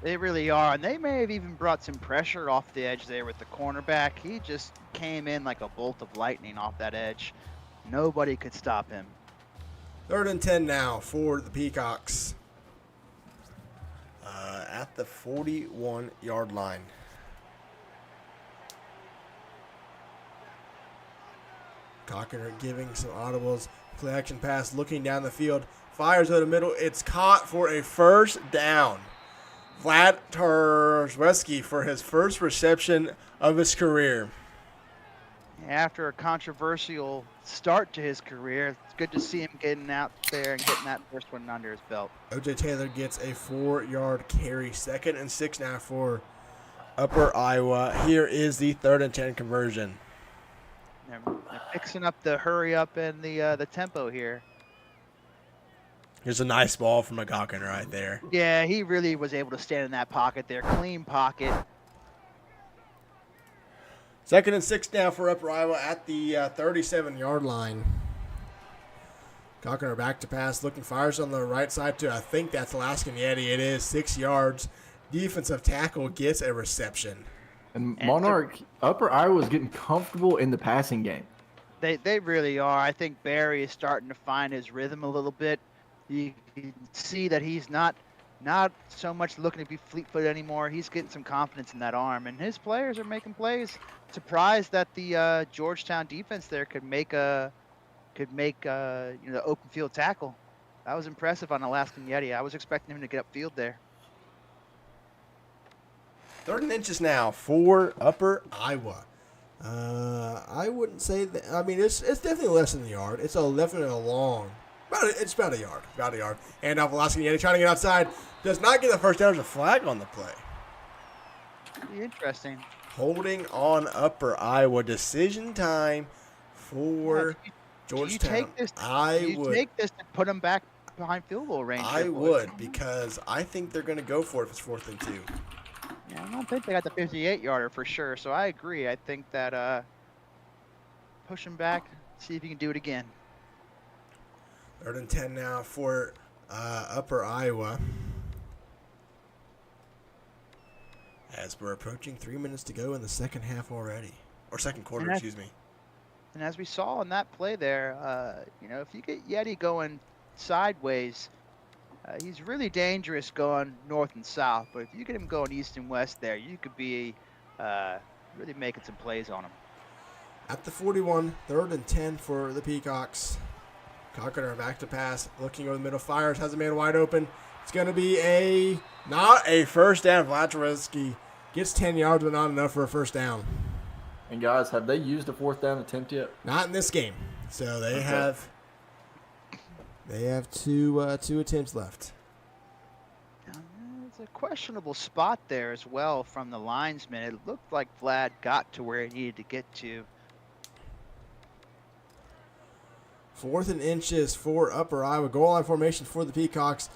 They really are, and they may have even brought some pressure off the edge there with the cornerback. He just came in like a bolt of lightning off that edge. Nobody could stop him. 3rd and 10 now for the Peacocks. at the 41-yard line. Cochran giving some audibles. Play action pass, looking down the field. Fires over the middle. It's caught for a first down. Vlad Tarzeski for his first reception of his career. After a controversial start to his career, it's good to see him getting out there and getting that first one under his belt. O.J. Taylor gets a 4-yard carry. 2nd and 6 now for Upper Iowa. Here is the 3rd and 10 conversion. They're fixing up the hurry up and the tempo here. Here's a nice ball from McGocken right there. Yeah, he really was able to stand in that pocket there. Clean pocket. 2nd and 6 now for Upper Iowa at the 37-yard line. Cochran back to pass, looking, fires on the right side to, I think that's Alaskan Yeti. It is 6 yards. Defensive tackle gets a reception. And Monarch, Upper Iowa is getting comfortable in the passing game. They really are. I think Barry is starting to find his rhythm a little bit. You can see that he's not so much looking to be fleet-footed anymore. He's getting some confidence in that arm, and his players are making plays. Surprised that the Georgetown defense there could make the open field tackle. That was impressive on Alaskan Yeti. I was expecting him to get upfield there. 3rd and inches now for Upper Iowa. I wouldn't say that. I mean, it's definitely less than a yard. It's definitely a long. It's about a yard. About a yard. And off Alaskan Yeti trying to get outside. Does not get the first down. There's a flag on the play. Pretty interesting. Holding on Upper Iowa. Decision time for Georgetown. You take this to put them back behind field goal range. I would, because I think they're going to go for it if it's 4th and 2. Yeah, I don't think they got the 58-yarder for sure, so I agree. I think that push him back, see if you can do it again. 3rd and 10 now for Upper Iowa. As we're approaching 3 minutes to go in the second half already. Or second quarter, excuse me. And as we saw in that play there, if you get Yeti going sideways, he's really dangerous going north and south. But if you get him going east and west there, you could be really making some plays on him. At the 41, 3rd and 10 for the Peacocks. Cochran back to pass, looking over the middle, fires, has a man wide open. It's going to be not a first down. Vlad gets 10 yards, but not enough for a first down. And guys, have they used a 4th down attempt yet? Not in this game. So they have two attempts left. It's a questionable spot there as well from the linesman. It looked like Vlad got to where he needed to get to. 4th and inches for Upper Iowa. Goal line formation for the Peacocks.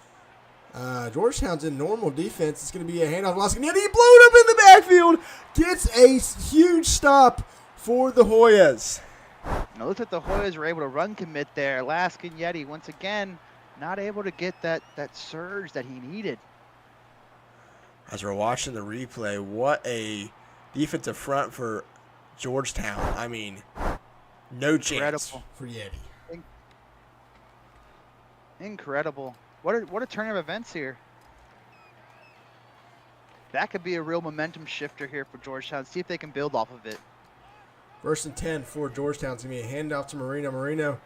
Georgetown's in normal defense. It's going to be a handoff. Alaskan Yeti, he blew it up in the backfield. Gets a huge stop for the Hoyas. Now look at the Hoyas were able to run commit there. Alaskan Yeti once again not able to get that surge that he needed. As we're watching the replay, what a defensive front for Georgetown. I mean, no chance for Yeti. Incredible. What a turn of events here. That could be a real momentum shifter here for Georgetown. See if they can build off of it. 1st and 10 for Georgetown. It's going to be a handoff to Marino. Marino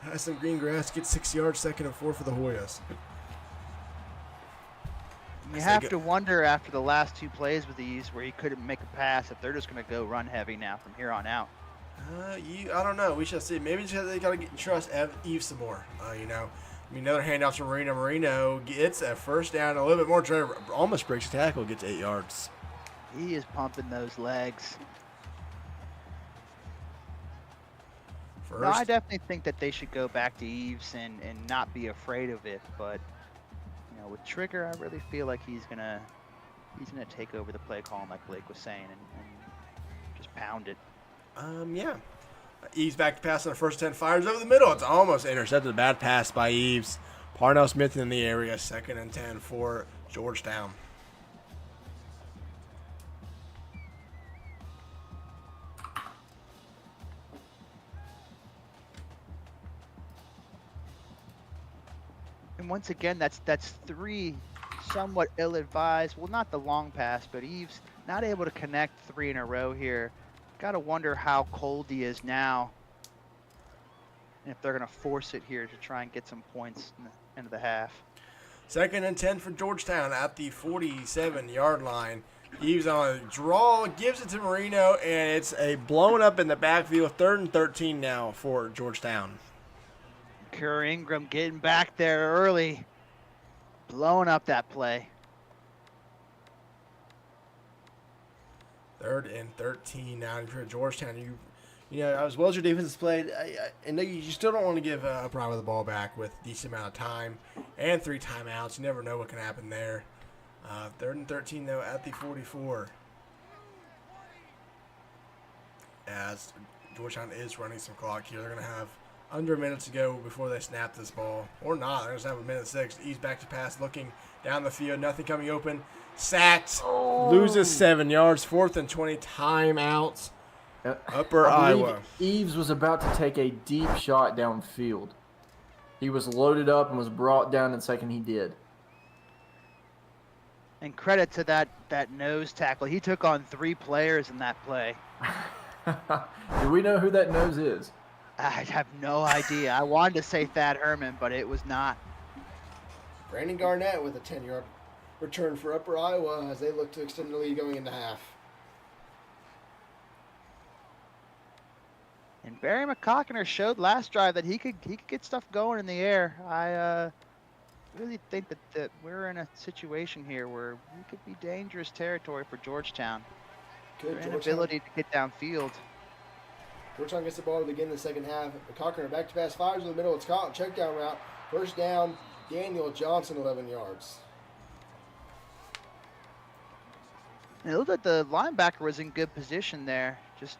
has some green grass, gets 6 yards, 2nd and 4 for the Hoyas. You have to wonder after the last 2 plays with these where he couldn't make a pass if they're just going to go run heavy now from here on out. I don't know. We shall see. Maybe they got to trust Eve some more. Another handoff to Marino. Marino gets a first down, a little bit more. Trevor almost breaks a tackle, gets 8 yards. He is pumping those legs. No, I definitely think that they should go back to Eves and not be afraid of it. But with Trigger, I really feel like he's gonna take over the play calling, like Blake was saying, and just pound it. Yeah. Eves back to pass on the 1st and 10, fires over the middle. It's almost intercepted. A bad pass by Eves. Parnell Smith in the area. 2nd and 10 for Georgetown. And once again, that's 3 somewhat ill-advised. Well, not the long pass, but Eves not able to connect 3 in a row here. Got to wonder how cold he is now, and if they're going to force it here to try and get some points in the end of the half. 2nd and 10 for Georgetown at the 47-yard line. Eves on a draw, gives it to Marino, and it's a blown up in the backfield. 3rd and 13 now for Georgetown. Kerr Ingram getting back there early, blowing up that play. 3rd and 13 now for Georgetown. You know, as well as your defense has played, I know you still don't want to give Upper Iowa the ball back with a decent amount of time and 3 timeouts. You never know what can happen there. 3rd and 13, though, at the 44. As Georgetown is running some clock here. They're going to have under a minute to go before they snap this ball. Or not. They're going to have a minute 6. Ease back to pass, looking down the field. Nothing coming open. Sacked. Loses 7 yards. 4th and 20. Timeouts. Upper I believe Iowa. Eves was about to take a deep shot downfield. He was loaded up and was brought down the second he did. And credit to that nose tackle. He took on 3 players in that play. Do we know who that nose is? I have no idea. I wanted to say Thad Herman, but it was not. Brandon Garnett with a 10-yard return for Upper Iowa as they look to extend the lead going into half. And Barry McCockiner showed last drive that he could get stuff going in the air. I really think that we're in a situation here where we could be dangerous territory for Georgetown. Good. Their inability to get downfield. Georgetown gets the ball to begin the second half. McCockiner back to pass, fires in the middle. It's caught. Check down route. First down, Daniel Johnson, 11 yards. And it looked like the linebacker was in good position there. Just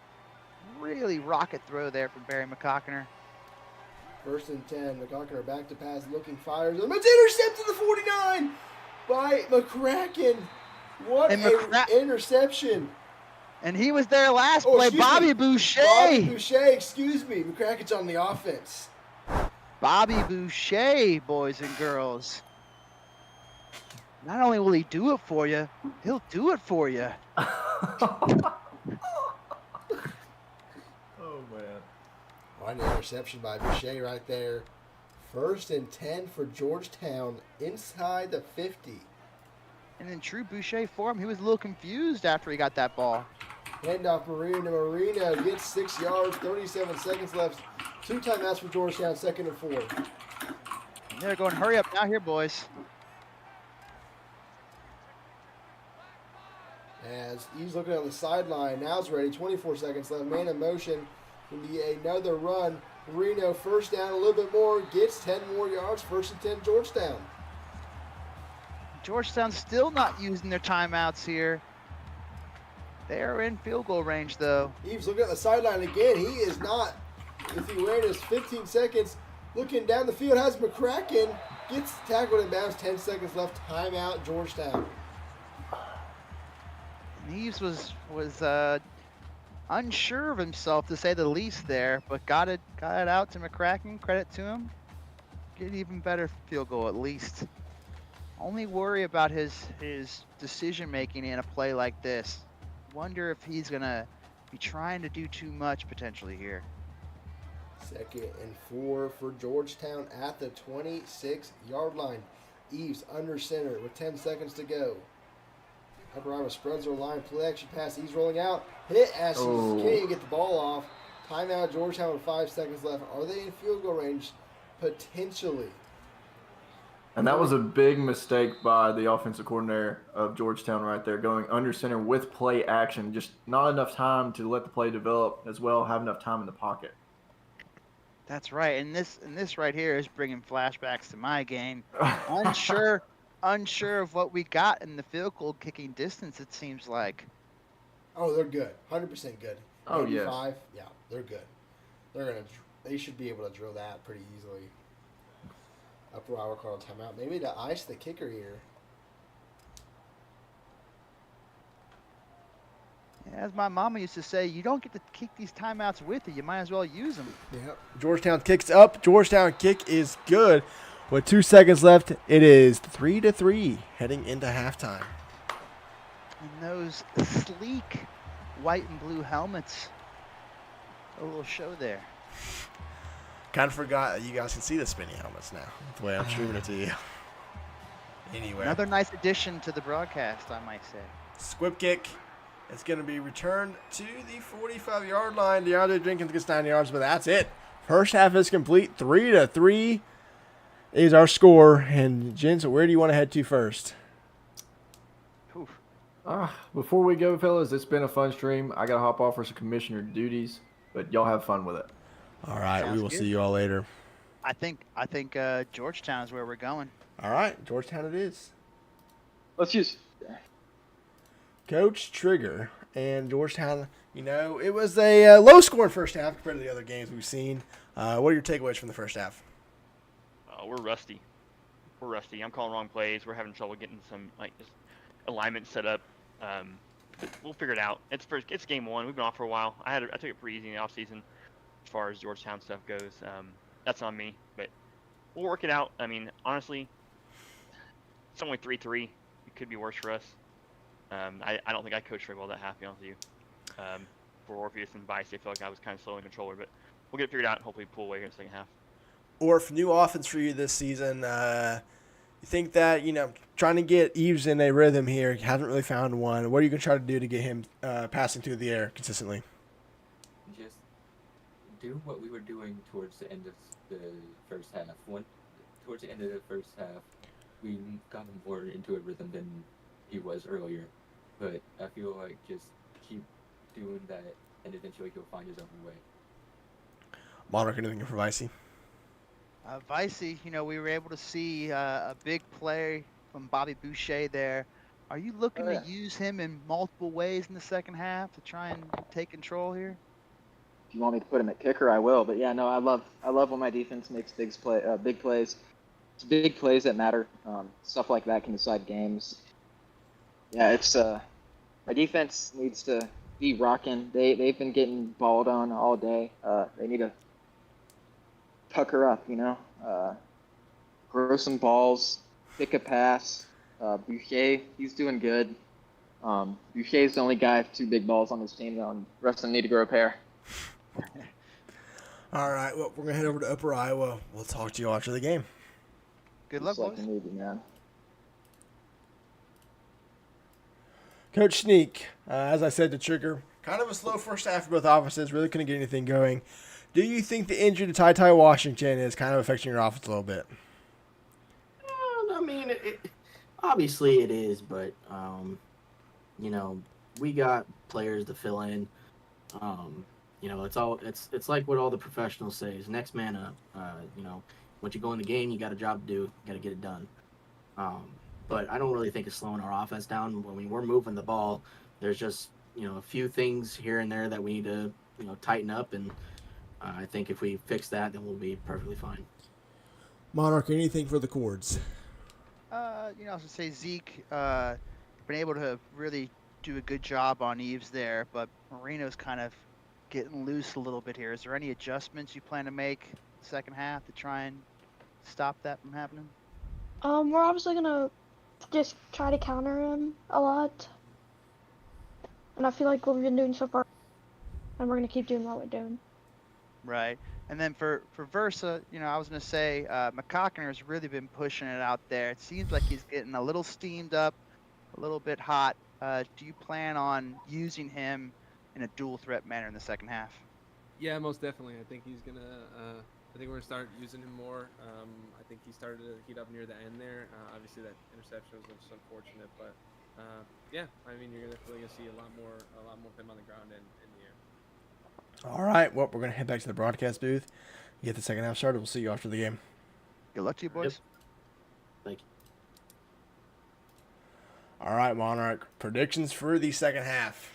really rocket throw there from Barry McCockiner. 1st and 10. McCockiner back to pass, looking, fires. It's intercepted the 49 by McCracken. What And an interception. And he was there last Oh, play. excuse Bobby me. Boucher. Bobby Boucher, excuse me. McCracken's on the offense. Bobby Boucher, boys and girls. Not only will he do it for you, he'll do it for you. Oh, man. What an interception by Boucher right there. 1st and 10 for Georgetown inside the 50. And in true Boucher form, he was a little confused after he got that ball. Handoff Marino. Marino gets 6 yards, 37 seconds left. 2 timeouts for Georgetown, 2nd and 4. And they're going, hurry up now here, boys. As he's looking on the sideline, now's ready. 24 seconds left. Man in motion. Another run. Marino, first down, a little bit more. Gets 10 more yards. 1st and 10, Georgetown. Georgetown's still not using their timeouts here. They are in field goal range, though. Eves looking at the sideline again. He is not. If he ran his 15 seconds, looking down the field, has McCracken. Gets tackled in bounds. 10 seconds left. Timeout, Georgetown. And Eves was unsure of himself, to say the least there, but got it out to McCracken. Credit to him. Get an even better field goal, at least. Only worry about his decision making in a play like this. Wonder if he's gonna be trying to do too much potentially here. 2nd and 4 for Georgetown at the 26-yard line. Eves under center with 10 seconds to go. Upper Iowa spreads their line. Play action pass. He's rolling out. Hit as he can't even get the ball off. Timeout, Georgetown with 5 seconds left. Are they in field goal range? Potentially. And that was a big mistake by the offensive coordinator of Georgetown right there, going under center with play action. Just not enough time to let the play develop as well, have enough time in the pocket. That's right. And this right here is bringing flashbacks to my game. Unsure of what we got in the field goal kicking distance, it seems like. Oh, they're good. 100% good. Oh, yes. 85, yeah, they're good. They should be able to drill that pretty easily. Upper Iowa called a timeout. Maybe to ice the kicker here. As my mama used to say, you don't get to kick these timeouts with you. You might as well use them. Yep. Georgetown kicks up. Georgetown kick is good. With 2 seconds left, it is 3-3 heading into halftime. And those sleek white and blue helmets. A little show there. Kind of forgot that you guys can see the spinny helmets now. The way I'm streaming it to you. Anyway. Another nice addition to the broadcast, I might say. Squib kick. It's going to be returned to the 45-yard line. DeAndre Jenkins gets 9 yards, but that's it. First half is complete. 3-3 is our score. And, Jens, where do you want to head to first? Before we go, fellas, it's been a fun stream. I got to hop off for some commissioner duties, but y'all have fun with it. All right, Sounds we will good. see you all later. I think Georgetown is where we're going. All right, Georgetown it is. Let's use. Coach Trigger and Georgetown, it was a low-scoring first half compared to the other games we've seen. What are your takeaways from the first half? We're rusty. I'm calling wrong plays. We're having trouble getting some just alignment set up. But we'll figure it out. It's game one. We've been off for a while. I took it pretty easy in the off season as far as Georgetown stuff goes. That's on me, but we'll work it out. I mean, honestly, it's only 3-3. It could be worse for us. I don't think I coached very well that half, to be honest with you. For Orpheus and Vice, I feel like I was kind of slow in controller, but we'll get it figured out and hopefully pull away in the second half. Orf, new offense for you this season. You think that, trying to get Eves in a rhythm here, haven't really found one. What are you going to try to do to get him passing through the air consistently? Just do what we were doing towards the end of the first half. Towards the end of the first half, we got more into a rhythm than he was earlier. But I feel like just keep doing that, and eventually he'll find his own way. Monarch, anything for Vicey? Vicey, we were able to see a big play from Bobby Boucher there. Are you looking to use him in multiple ways in the second half to try and take control here? If you want me to put him at kicker, I will. But yeah, no, I love when my defense makes big plays. It's big plays that matter. Stuff like that can decide games. Yeah, it's my defense needs to be rocking. They've been getting balled on all day. They need to pucker up, grow some balls, pick a pass. Boucher, he's doing good. Boucher's the only guy with 2 big balls on his team. The rest of them need to grow a pair. All right, well, we're going to head over to Upper Iowa. We'll talk to you after the game. Good luck, boys. Movie, man. Coach Sneak, as I said to Trigger, kind of a slow first half for both offenses. Really couldn't get anything going. Do you think the injury to Ty Washington is kind of affecting your offense a little bit? I mean, obviously it is, but we got players to fill in. It's like what all the professionals say: is next man up. Once you go in the game, you got a job to do. You got to get it done. But I don't really think it's slowing our offense down. When we're moving the ball, there's just a few things here and there that we need to tighten up, and I think if we fix that, then we'll be perfectly fine. Monarch, anything for the Cords? I was going to say Zeke been able to really do a good job on Eves there, but Marino's kind of getting loose a little bit here. Is there any adjustments you plan to make second half to try and stop that from happening? We're obviously gonna just try to counter him a lot, and I feel like what we've been doing so far, and we're gonna keep doing what we're doing. Right. And then for Versa, I was going to say McCockner has really been pushing it out there. It seems like he's getting a little steamed up, a little bit hot. Do you plan on using him in a dual threat manner in the second half? Yeah, most definitely. I think he's going to I think we're going to start using him more. I think he started to heat up near the end there. Obviously that interception was just unfortunate, but yeah, I mean, you're definitely going to see a lot more of him on the ground and in the air. All right, well, we're going to head back to the broadcast booth, get the second half started. We'll see you after the game. Good luck to you, boys. Yep. Thank you. All right, Monarch, predictions for the second half.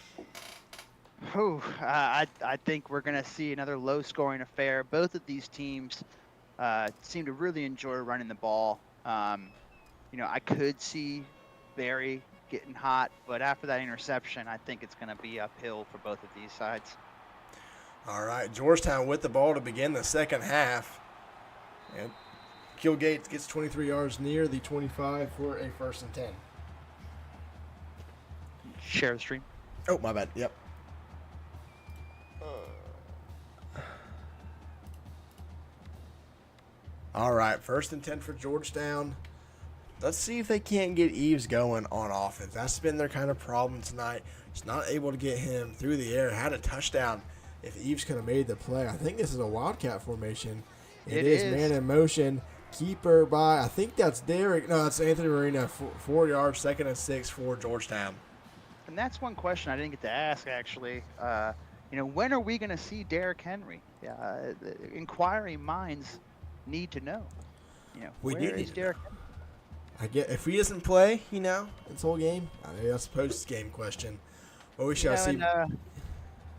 I think we're going to see another low-scoring affair. Both of these teams seem to really enjoy running the ball. I could see Barry getting hot, but after that interception, I think it's going to be uphill for both of these sides. All right, Georgetown with the ball to begin the second half. And Kilgate gets 23 yards near the 25 for a 1st and 10. Share the stream. Oh, my bad. Yep. All right, 1st and 10 for Georgetown. Let's see if they can't get Eves going on offense. That's been their kind of problem tonight. Just not able to get him through the air. Had a touchdown if Eves could have made the play. I think this is a Wildcat formation. It is man in motion. Keeper by, I think that's Derek. No, that's Anthony Marino. 4 yards, 2nd and 6 for Georgetown. And that's one question I didn't get to ask, actually. When are we going to see Derrick Henry? Inquiring minds need to know. Where is Derrick Henry? I get if he doesn't play, this whole game. I mean, that's a post-game question. But we shall see. And, I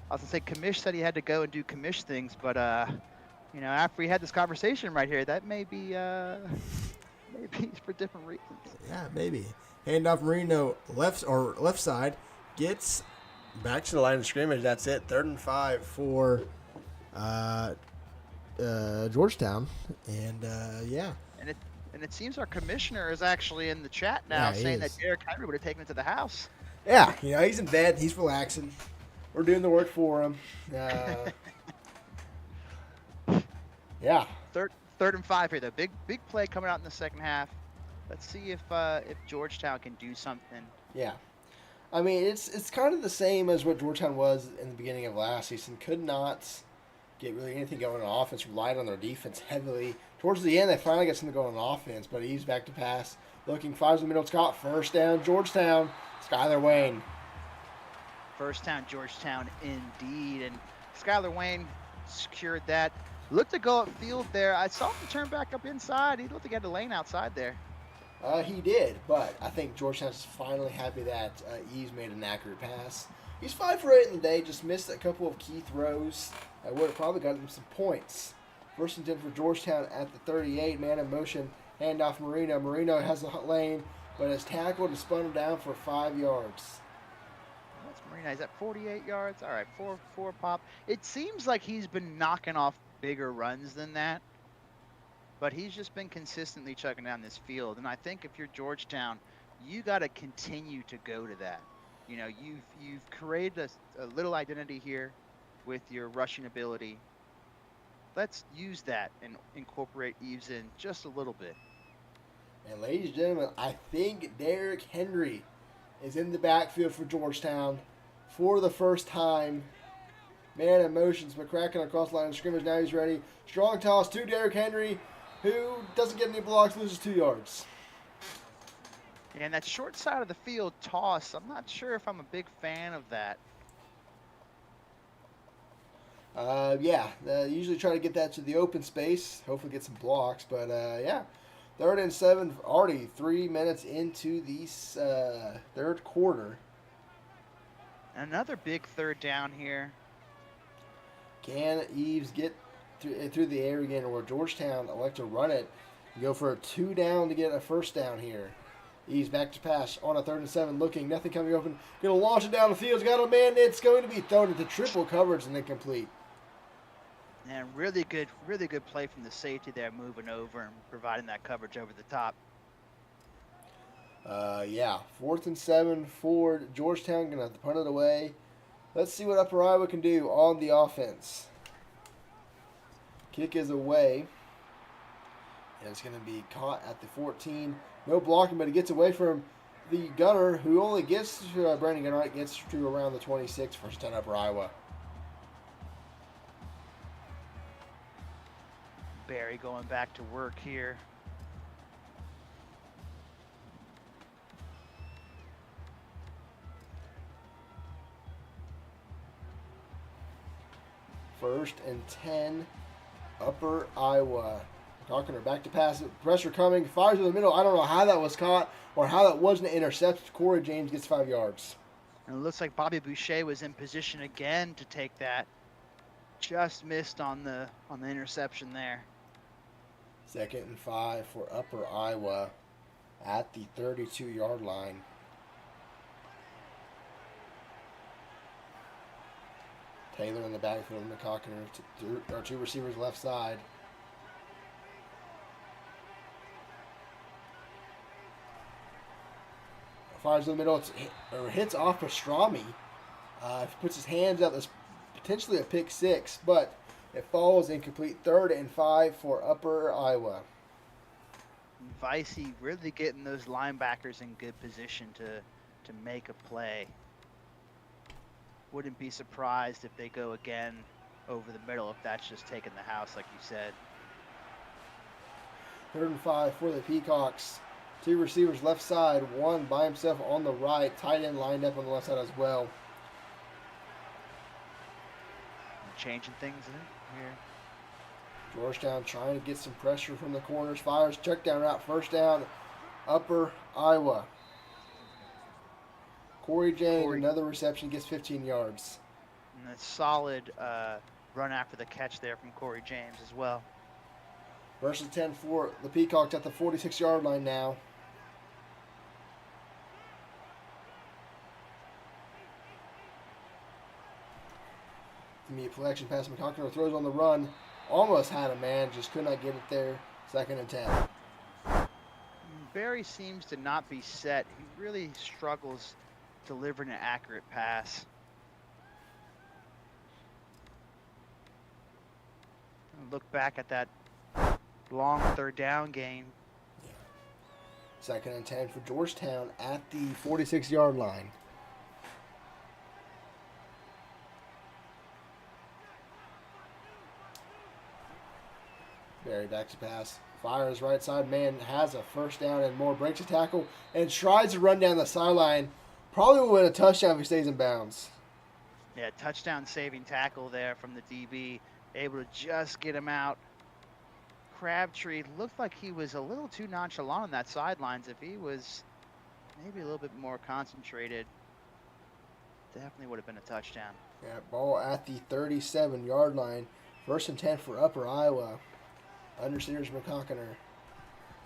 was gonna say, Commish said he had to go and do Commish things, but after we had this conversation right here, that may be maybe for different reasons. Yeah, maybe. Handoff Marino left side gets back to the line of scrimmage. That's it. 3rd and 5 for Georgetown, and yeah. And it seems our commissioner is actually in the chat now, saying that Derrick Henry would have taken it to the house. Yeah, he's in bed. He's relaxing. We're doing the work for him. Yeah. Third and 5 here, though. Big play coming out in the second half. Let's see if Georgetown can do something. Yeah. I mean, it's kind of the same as what Georgetown was in the beginning of last season. Could not get really anything going on offense. Relied on their defense heavily. Towards the end, they finally got something going on offense, but he's back to pass. Looking, fires in the middle. Scott, 1st down, Georgetown. Skylar Wayne. 1st down, Georgetown, indeed. And Skylar Wayne secured that. Looked to go upfield there. I saw him turn back up inside. He looked to get the lane outside there. He did, but I think Georgetown's finally happy that Eves made an accurate pass. He's 5 for 8 in the day, just missed a couple of key throws. I would have probably gotten him some points. 1st and 10 for Georgetown at the 38. Man in motion. Handoff Marino. Marino has the lane, but is tackled and spun him down for 5 yards. That's Marino. He's at 48 yards. All right, 4 pop. It seems like he's been knocking off bigger runs than that, but he's just been consistently chugging down this field. And I think if you're Georgetown, you got to continue to go to that. You've created a little identity here with your rushing ability. Let's use that and incorporate Eves in just a little bit. And ladies and gentlemen, I think Derrick Henry is in the backfield for Georgetown for the first time. Man in motions, McCracken across the line of scrimmage. Now he's ready. Strong toss to Derrick Henry, who doesn't get any blocks, loses 2 yards. And that short side of the field toss, I'm not sure if I'm a big fan of that. Usually try to get that to the open space. Hopefully get some blocks. But, 3rd and 7, already 3 minutes into the 3rd quarter. Another big 3rd down here. Can Eves get through the air again, or Georgetown elect to run it and go for a 2 down to get a 1st down here? Eves back to pass on a 3rd and 7, looking, nothing coming open. Going to launch it down the field. He's got a man. It's going to be thrown into triple coverage and incomplete. And really good play from the safety there, moving over and providing that coverage over the top. 4th and 7 for Georgetown. Going to have to punt it away. Let's see what Upper Iowa can do on the offense. Kick is away. And it's going to be caught at the 14. No blocking, but it gets away from the gunner, who only gets to, Brandon Gunner gets to around the 26 for 10 Upper Iowa. Barry going back to work here. First and 10, Upper Iowa. Talking back to pass. Pressure coming. Fires in the middle. I don't know how that was caught or how that wasn't intercepted. Corey James gets 5 yards. And it looks like Bobby Boucher was in position again to take that. Just missed on the interception there. 2nd and 5 for Upper Iowa at the 32-yard line. Taylor in the backfield, McCockner, our 2 receivers left side. fires in the middle. Hits off Pastrami. Puts his hands out. There's potentially a pick six, but it falls incomplete. 3rd and 5 for Upper Iowa. Vicey really getting those linebackers in good position to make a play. Wouldn't be surprised if they go again over the middle, if that's just taking the house, like you said. 3rd and 5 for the Peacocks. 2 receivers left side, 1 by himself on the right. Tight end lined up on the left side as well. Changing things in here. Georgetown trying to get some pressure from the corners. Fires, check down route, 1st down, Upper Iowa. Corey James, another reception, gets 15 yards. And a solid run after the catch there from Corey James as well. 1st and 10 for the Peacocks at the 46-yard line now. Immediate play action pass. McCockner throws on the run. Almost had a man, just could not get it there. 2nd and 10. Barry seems to not be set. He really struggles delivering an accurate pass. Look back at that long 3rd down game. 2nd and 10 for Georgetown at the 46-yard line. Barry back to pass. Fires right side. Man has a 1st down and more. Breaks a tackle and tries to run down the sideline. Probably will win a touchdown if he stays in bounds. Yeah, touchdown saving tackle there from the DB. Able to just get him out. Crabtree looked like he was a little too nonchalant on that sidelines. If he was maybe a little bit more concentrated, definitely would have been a touchdown. Yeah, ball at the 37-yard line. 1st and 10 for Upper Iowa. Under center's McCockner.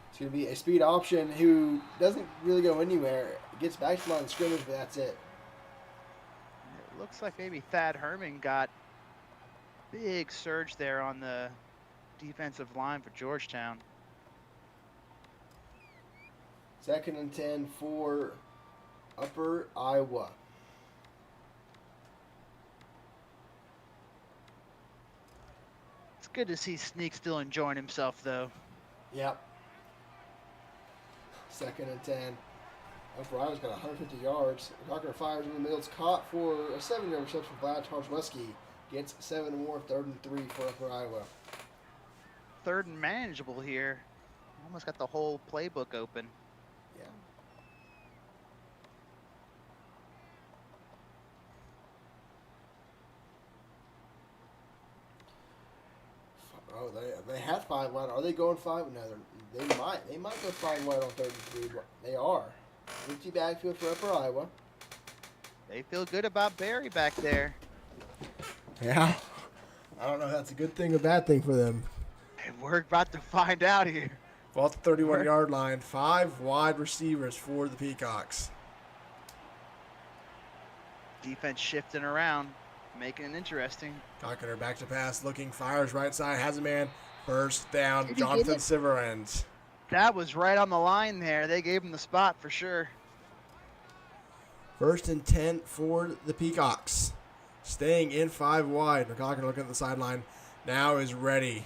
It's going to be a speed option who doesn't really go anywhere. Gets back to the line of scrimmage, but that's it. It looks like maybe Thad Herman got big surge there on the defensive line for Georgetown. 2nd and 10 for Upper Iowa. It's good to see Sneak still enjoying himself, though. Yep. 2nd and 10. Upper Iowa's got 150 yards. McCockner fires in the middle. It's caught for a 7-yard reception from Vlad Tarczewski. Gets 7 more. 3rd and 3 for Upper Iowa. 3rd and manageable here. Almost got the whole playbook open. Yeah. Oh, they had 5 wide. Are they going 5? No, they might. They might go 5 wide on 3rd and 3. They are. Empty backfield for Upper Iowa. They feel good about Barry back there. Yeah. I don't know if that's a good thing or bad thing for them. And we're about to find out here. Well, at the 31-yard line, 5 wide receivers for the Peacocks. Defense shifting around, making it interesting. Cockner back to pass, looking, fires right side, has a man. 1st down, Jonathan Severens. That was right on the line there. They gave him the spot for sure. 1st and 10 for the Peacocks. Staying in 5 wide. McCockner looking at the sideline. Now is ready.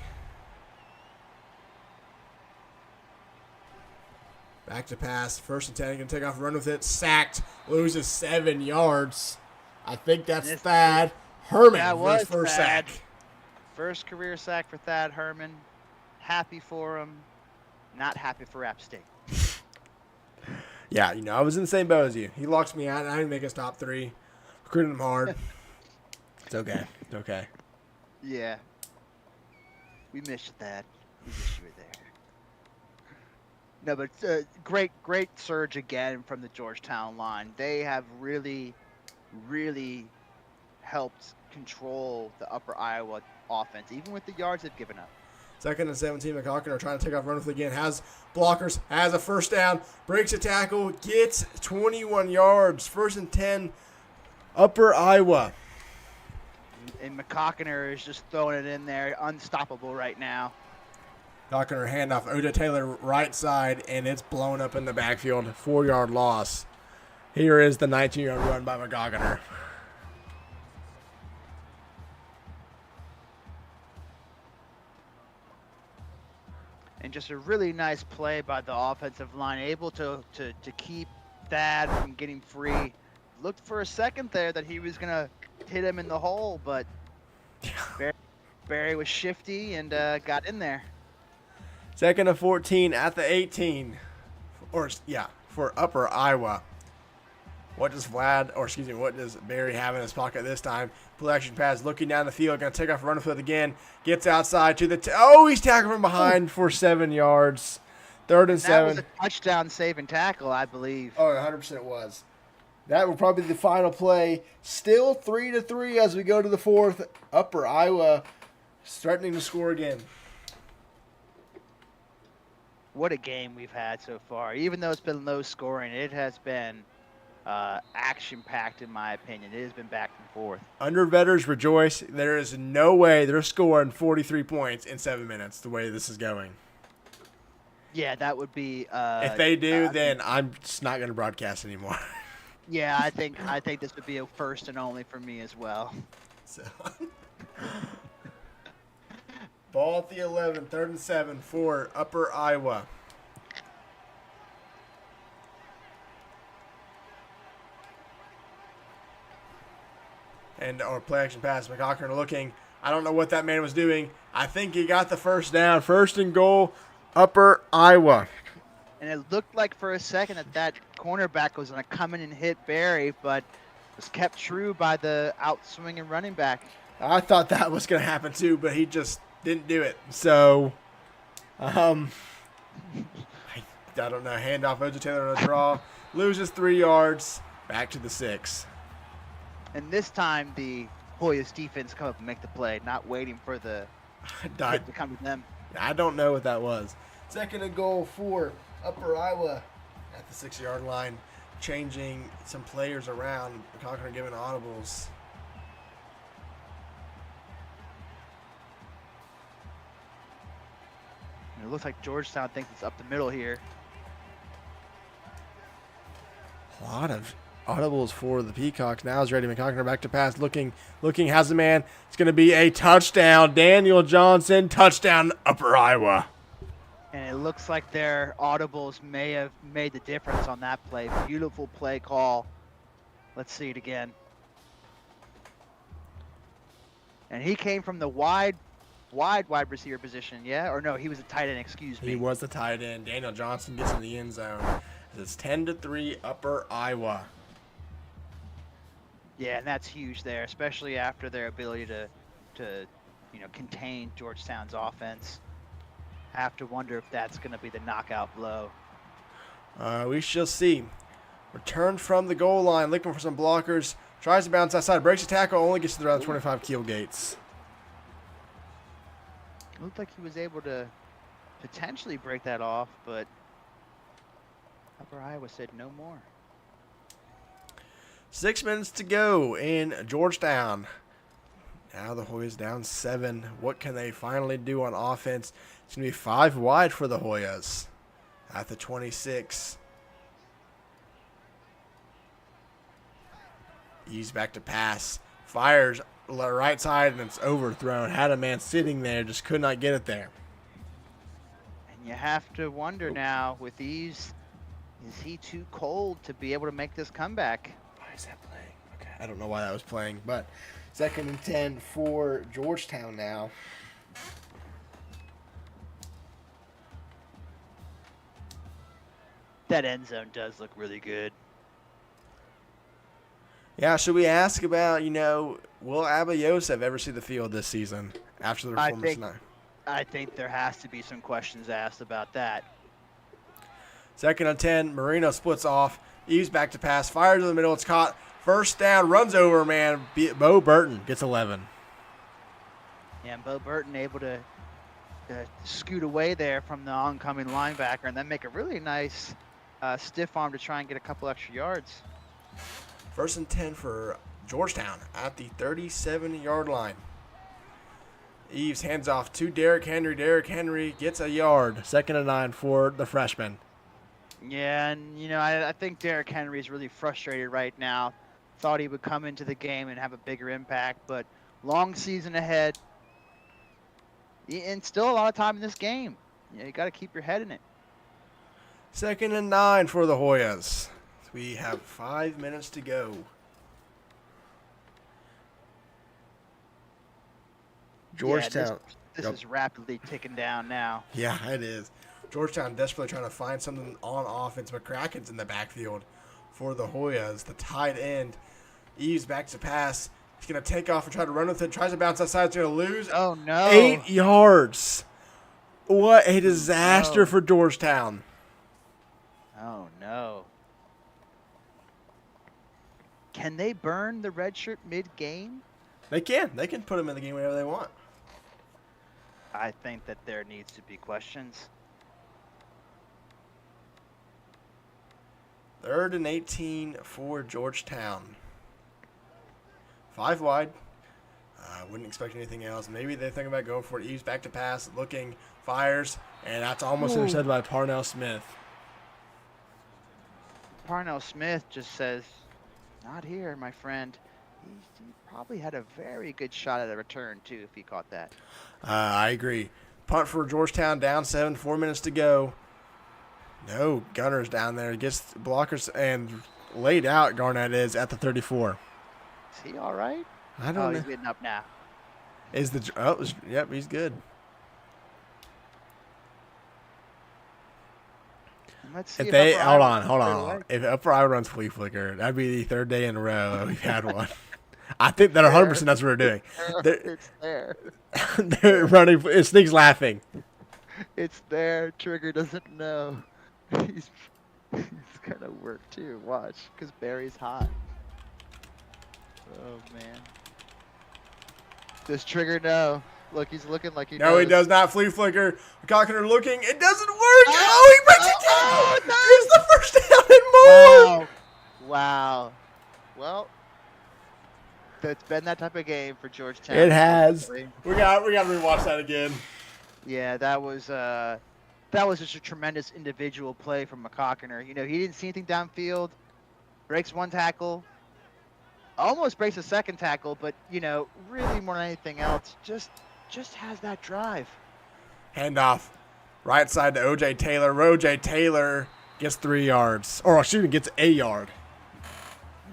Back to pass. 1st and 10. He can take off and run with it. Sacked. Loses 7 yards. I think that's Thad Herman. That was his first Thad. sack. First career sack for Thad Herman. Happy for him. Not happy for App State. Yeah, I was in the same boat as you. He locks me out, and I didn't make his top 3. Recruited him hard. It's okay. It's okay. Yeah. We missed that. We wish you were there. No, but great surge again from the Georgetown line. They have really, really helped control the Upper Iowa offense, even with the yards they've given up. 2nd and 17. McCockner trying to take off, run with it again. Has blockers. Has a 1st down. Breaks a tackle. Gets 21 yards. 1st and 10. Upper Iowa. And McCockner is just throwing it in there, unstoppable right now. Cockner handoff. Oda Taylor right side, and it's blown up in the backfield. 4-yard loss. Here is the 19-yard run by McGoggener. And just a really nice play by the offensive line, able to keep Thad from getting free. Looked for a second there that he was going to hit him in the hole, but Barry was shifty and got in there. 2nd and 14 at the 18. For Upper Iowa. What does Barry have in his pocket this time? Play action pass, looking down the field, going to take off and run the field again. Gets outside to the he's tackled from behind for 7 yards. 3rd and 7. That was a touchdown save and tackle, I believe. Oh, 100% it was. That will probably be the final play. Still 3-3 as we go to the 4th. Upper Iowa threatening to score again. What a game we've had so far. Even though it's been low scoring, it has been action-packed in my opinion. It has been back and forth. Underbettors rejoice. There is no way they're scoring 43 points in 7 minutes the way this is going. Yeah, that would be. If they do, then I'm just not going to broadcast anymore. Yeah, I think this would be a first and only for me as well. So, ball at the 11, 3rd and 7 for Upper Iowa. And our play action pass, McGoggener looking. I don't know what that man was doing. I think he got the first down. 1st and goal, Upper Iowa. And it looked like for a second that cornerback was going to come in and hit Barry, but was kept true by the outswinging running back. I thought that was going to happen too, but he just didn't do it. So, I don't know. Handoff, Ojo Taylor on a draw. Loses 3 yards. Back to the 6. And this time the Hoyas defense come up and make the play, not waiting for the hit to come to them. I don't know what that was. 2nd and goal for Upper Iowa at the 6-yard line, changing some players around. McGoggener giving audibles. And it looks like Georgetown thinks it's up the middle here. A lot of audibles for the Peacocks. Now is ready. McGoggener back to pass. Looking, has the man. It's going to be a touchdown. Daniel Johnson, touchdown, Upper Iowa. And it looks like their audibles may have made the difference on that play. Beautiful play call. Let's see it again. And he came from the wide receiver position, yeah? Or no, he was a tight end, excuse me. He was the tight end. Daniel Johnson gets in the end zone. It's 10-3 Upper Iowa. Yeah, and that's huge there, especially after their ability to contain Georgetown's offense. Have to wonder if that's going to be the knockout blow. We shall see. Return from the goal line, looking for some blockers. Tries to bounce outside, breaks the tackle, only gets to around 25 keel gates. It looked like he was able to potentially break that off, but Upper Iowa said no more. 6 minutes to go in Georgetown. Now the Hoyas down 7. What can they finally do on offense? It's going to be 5 wide for the Hoyas at the 26. Ease back to pass. Fires right side, and it's overthrown. Had a man sitting there, just could not get it there. And you have to wonder now with Eves, is he too cold to be able to make this comeback? Why is that playing? Okay, I don't know why that was playing, but 2nd and 10 for Georgetown now. That end zone does look really good. Yeah, should we ask about, will Abba Yosef ever see the field this season after the performance tonight? I think there has to be some questions asked about that. 2nd and 10, Marino splits off. Eves back to pass, fires in the middle, it's caught. 1st down, runs over, man. Bo Burton gets 11. Yeah, and Bo Burton able to scoot away there from the oncoming linebacker and then make a really nice stiff arm to try and get a couple extra yards. 1st and 10 for Georgetown at the 37-yard line. Eves hands off to Derrick Henry. Derrick Henry gets a yard. 2nd and 9 for the freshman. Yeah, and I think Derrick Henry is really frustrated right now. Thought he would come into the game and have a bigger impact, but long season ahead, and still a lot of time in this game. You got to keep your head in it. 2nd and 9 for the Hoyas. We have 5 minutes to go. Georgetown. Yeah, this is rapidly ticking down now. Yeah, it is. Georgetown desperately trying to find something on offense. McCracken's in the backfield for the Hoyas. The tight end. Eves back to pass. He's going to take off and try to run with it. Tries to bounce outside. He's going to lose. Oh, no. 8 yards. What a disaster No. for Georgetown. Oh, no. Can they burn the red shirt mid-game? They can. They can put him in the game whenever they want. I think that there needs to be questions. 3rd and 18 for Georgetown. 5 wide. Wouldn't expect anything else. Maybe they think about going for it. Eves back to pass, looking, fires, and that's almost intercepted by Parnell Smith. Parnell Smith just says, not here, my friend. He probably had a very good shot at a return, too, if he caught that. I agree. Punt for Georgetown, down 7, 4 minutes to go. No, Gunner's down there. Gets blockers and laid out, Garnett is, at the 34. Is he all right? I don't know. He's getting up now. Yep, he's good. Let's see If they Upper hold Iowa on. can away. If Upper Iowa runs flea flicker, that'd be the 3rd day in a row we've had one. I think that 100% that's what we're doing. It's there. They're running. Sneak's laughing. It's there. Trigger doesn't know. He's gonna work too. Watch, because Barry's hot. Oh man. Does Trigger know? Look, he's looking like he knows. No, he does not. Flea flicker. Cockner looking. It doesn't work. Oh, he breaks it down. Here's the first down and more. Wow. Well, it's been that type of game for Georgetown. It has. We got to rewatch that again. Yeah, that was just a tremendous individual play from McCockiner. He didn't see anything downfield. Breaks one tackle. Almost breaks a second tackle, but really more than anything else, just has that drive. Handoff. Right side to O.J. Taylor. O.J. Taylor gets 3 yards. Or, excuse me, gets a yard.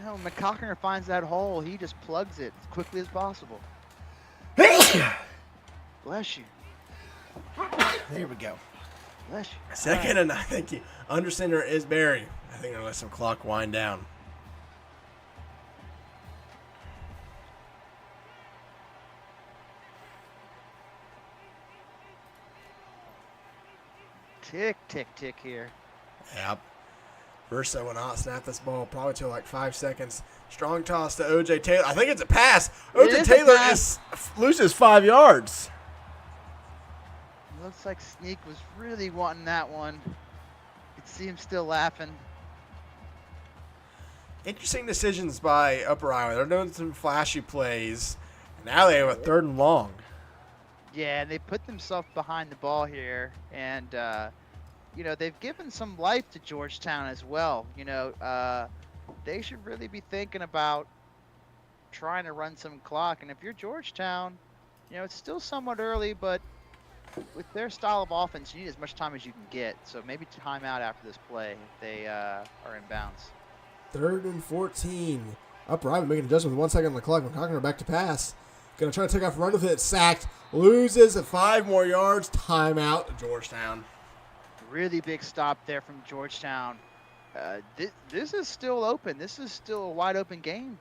No, McCockiner finds that hole. He just plugs it as quickly as possible. Bless you. There we go. Bless you. 2nd and 9. Thank you. Under center is Barry. I think they're going to let some clock wind down. Tick, tick, tick here. Yep. Versa will not snap this ball probably till like 5 seconds. Strong toss to O.J. Taylor. I think it's a pass. O.J. Taylor loses 5 yards. Looks like Sneak was really wanting that one. You could see him still laughing. Interesting decisions by Upper Iowa. They're doing some flashy plays. Now they have a 3rd and long. Yeah, and they put themselves behind the ball here, and they've given some life to Georgetown as well. They should really be thinking about trying to run some clock. And if you're Georgetown, it's still somewhat early, but with their style of offense, you need as much time as you can get. So maybe timeout after this play if they are in bounds. 3rd and 14. Upper Iowa making an adjustment with 1 second on the clock. McCockner back to pass. Going to try to take off, run with it. Sacked. Loses 5 more yards. Timeout, Georgetown. Really big stop there from Georgetown. This is still open. This is still a wide open game.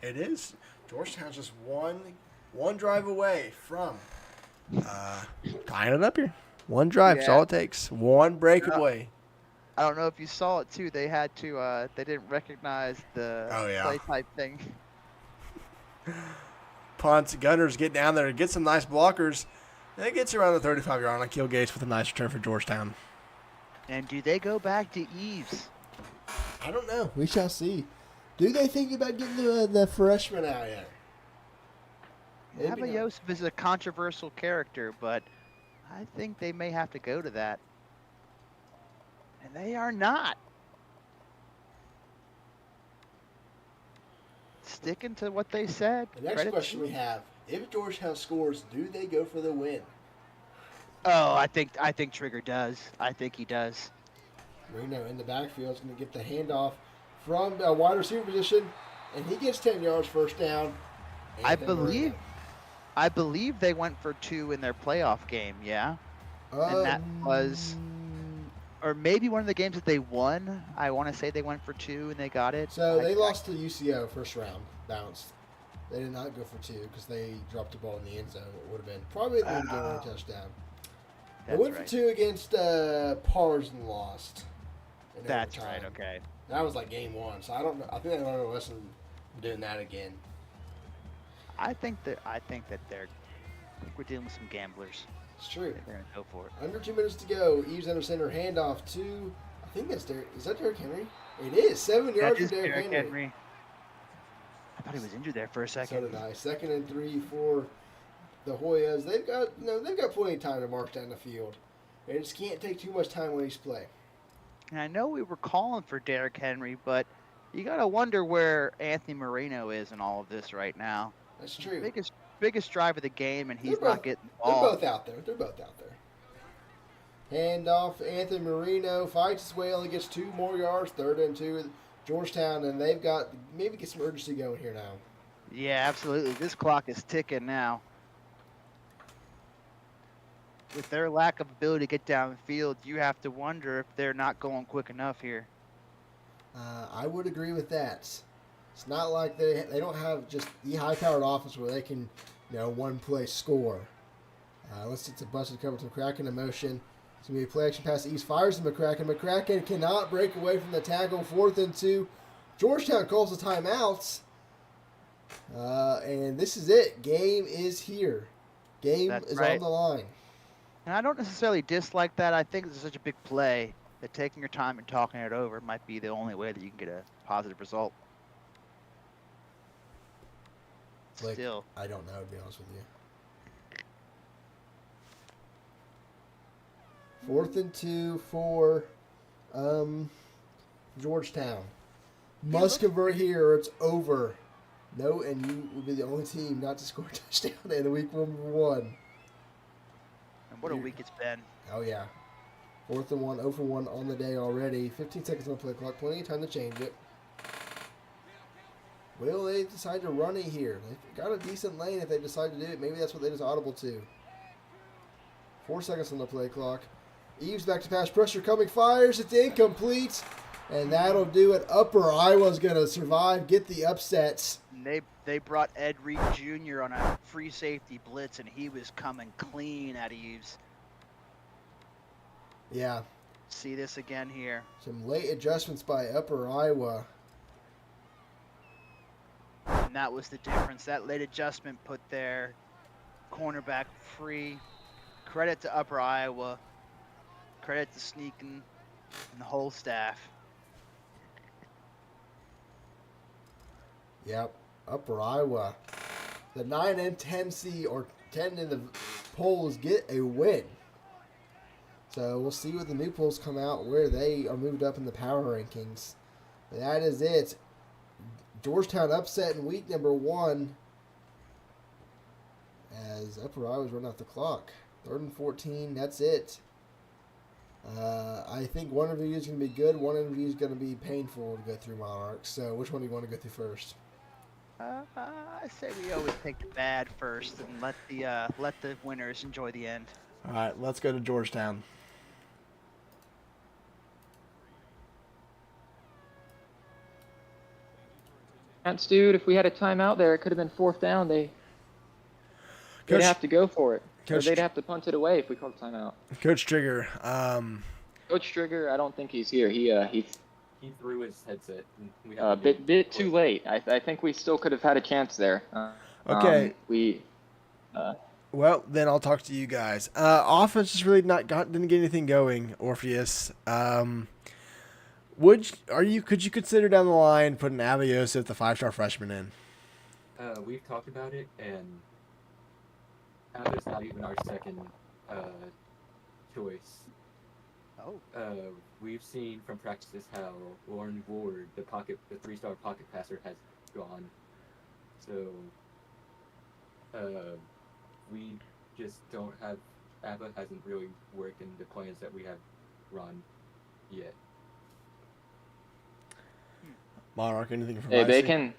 It is. Georgetown's just one drive away from tying it up here. One drive is all it takes. One breakaway. I don't know if you saw it too. They had to. They didn't recognize the play type thing. Punts. Gunners get down there and get some nice blockers. And it gets around the 35-yard line. Kill Gates with a nice return for Georgetown. And do they go back to Eves? I don't know. We shall see. Do they think about getting the freshman out yet? Abba Yosef is a controversial character, but I think they may have to go to that. And they are not. Sticking to what they said. The next Credit question to we them. have: if Georgetown scores, do they go for the win? Oh, I think Trigger does. I think he does. Marino in the backfield is going to get the handoff from a wide receiver position, and he gets 10 yards first down. I Anthony Marino. believe they went for 2 in their playoff game, yeah? And that was, or maybe one of the games that they won. I want to say they went for 2 and they got it. So they lost to UCO first round, bounced. They did not go for 2 because they dropped the ball in the end zone. It would have been probably the game-winning touchdown. They went for 2 against Pars and lost. That's right. Okay. That was like game 1, so I don't know. I think they learned a lesson from doing that again. I think that we're dealing with some gamblers. It's true. They're gonna go for it. Under 2 minutes to go. Eves under center, handoff to, I think that's Derrick. Is that Derrick Henry? It is. 7 yards for Derrick Henry. I thought he was injured there for a second. So did I. 2nd and 3 for the Hoyas. They've got plenty of time to march down the field. They just can't take too much time on each play. And I know we were calling for Derrick Henry, but you gotta wonder where Anthony Moreno is in all of this right now. That's true. Biggest drive of the game, and he's They're not getting the ball. They're both out there. Handoff. Anthony Marino fights his way, only gets 2 more yards. 3rd and 2. Georgetown, and they've got maybe get some urgency going here now. Yeah, absolutely. This clock is ticking now. With their lack of ability to get downfield, you have to wonder if they're not going quick enough here. I would agree with that. It's not like they don't have just the high-powered offense where they can, one play score. Let's get to busted cover to McCracken in motion. It's going to be a play-action pass. East fires to McCracken. McCracken cannot break away from the tackle. 4th and 2. Georgetown calls the timeouts. And this is it. Game is here. Game is on the line. And I don't necessarily dislike that. I think it's such a big play that taking your time and talking it over might be the only way that you can get a positive result. Still. I don't know, to be honest with you. 4th and 2 for Georgetown. Must convert here or it's over. No, and you will be the only team not to score a touchdown in week 1. And what a week it's been. Oh, yeah. 4th and 1, 0 for 1 on the day already. 15 seconds on the play clock. Plenty of time to change it. Will they decide to run it here? They've got a decent lane if they decide to do it. Maybe that's what they just audible to. 4 seconds on the play clock. Eves back to pass pressure coming. Fires. It's incomplete. And that'll do it. Upper Iowa's going to survive, get the upsets. They brought Ed Reed Jr. on a free safety blitz, and he was coming clean at Eves. Yeah. See this again here. Some late adjustments by Upper Iowa. And that was the difference. That late adjustment put their cornerback free. Credit to Upper Iowa. Credit to Sneakin and the whole staff. Yep, Upper Iowa. The 9 and 10 seed, or 10 in the polls, get a win. So we'll see when the new polls come out where they are moved up in the power rankings. But that is it. Georgetown upset in week number 1 as Upper Iowa's run off the clock. 3rd and 14, that's it. I think one interview is going to be good. One interview is going to be painful to go through, Monarchs. So which one do you want to go through first? I say we always take the bad first and let the winners enjoy the end. All right, let's go to Georgetown. Dude, if we had a timeout there, it could have been 4th down. They'd have to go for it. Or they'd have to punt it away if we called a timeout. Coach Trigger. Coach Trigger, I don't think he's here. He threw his headset. Bit too late. I think we still could have had a chance there. Okay. Well, then I'll talk to you guys. Offense just really didn't get anything going. Orpheus. Could you consider down the line putting Abios, the 5-star freshman, in? We've talked about it, and Abbott's not even our second choice. Oh, We've seen from practices how Lauren Ward, the 3-star pocket passer, has gone. So we just don't have. ABBA hasn't really worked in the plans that we have run yet. Monarch, anything from Hey, Vicey? Bacon.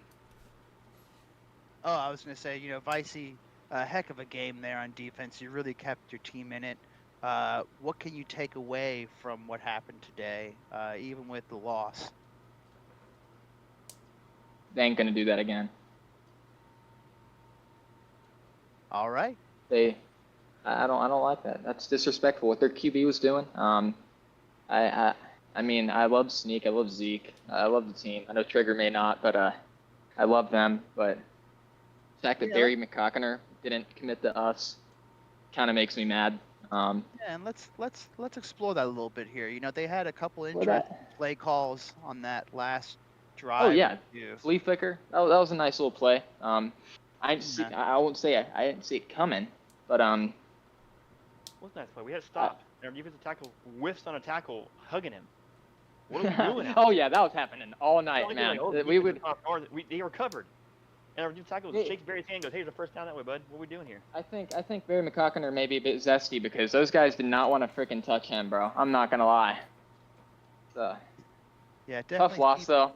oh, I was gonna say, Vicey, a heck of a game there on defense. You really kept your team in it. What can you take away from what happened today, even with the loss? They ain't gonna do that again. All right. I don't like that. That's disrespectful. What their QB was doing. I mean, I love Sneak. I love Zeke. I love the team. I know Trigger may not, but I love them. But the fact that Yeah, Barry McCockiner didn't commit to us kind of makes me mad. Yeah, and let's explore that a little bit here. They had a couple Well, interesting play calls on that last drive. Oh yeah, too. flea flicker. That was a nice little play. I didn't see. Yeah. I won't say I didn't see it coming, but What's that play? We had stopped. And our defensive tackle whiffs on a tackle, hugging him. What are we doing? out oh there? yeah, that was happening all night, Like, man. oh, We would. They were covered. And our defensive tackle Yeah. shakes Barry's hand and goes, hey, there's a first down that way, bud. What are we doing here? I think Barry McCockiner may be a bit zesty because those guys did not want to freaking touch him, bro. I'm not gonna lie. Yeah, definitely. Tough loss though.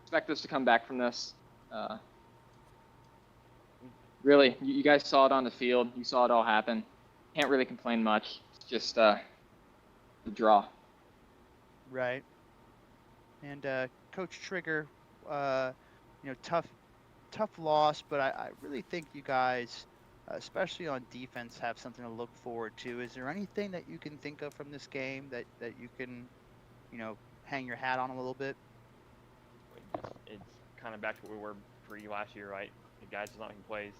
Expect us to come back from this. Really, you guys saw it on the field. You saw it all happen. Can't really complain much. It's just the draw. Right. And Coach Trigger, tough loss, but I really think you guys, especially on defense, have something to look forward to. Is there anything that you can think of from this game that you can, hang your hat on a little bit? It's kind of back to where we were pre last year, right? The guys just not making plays.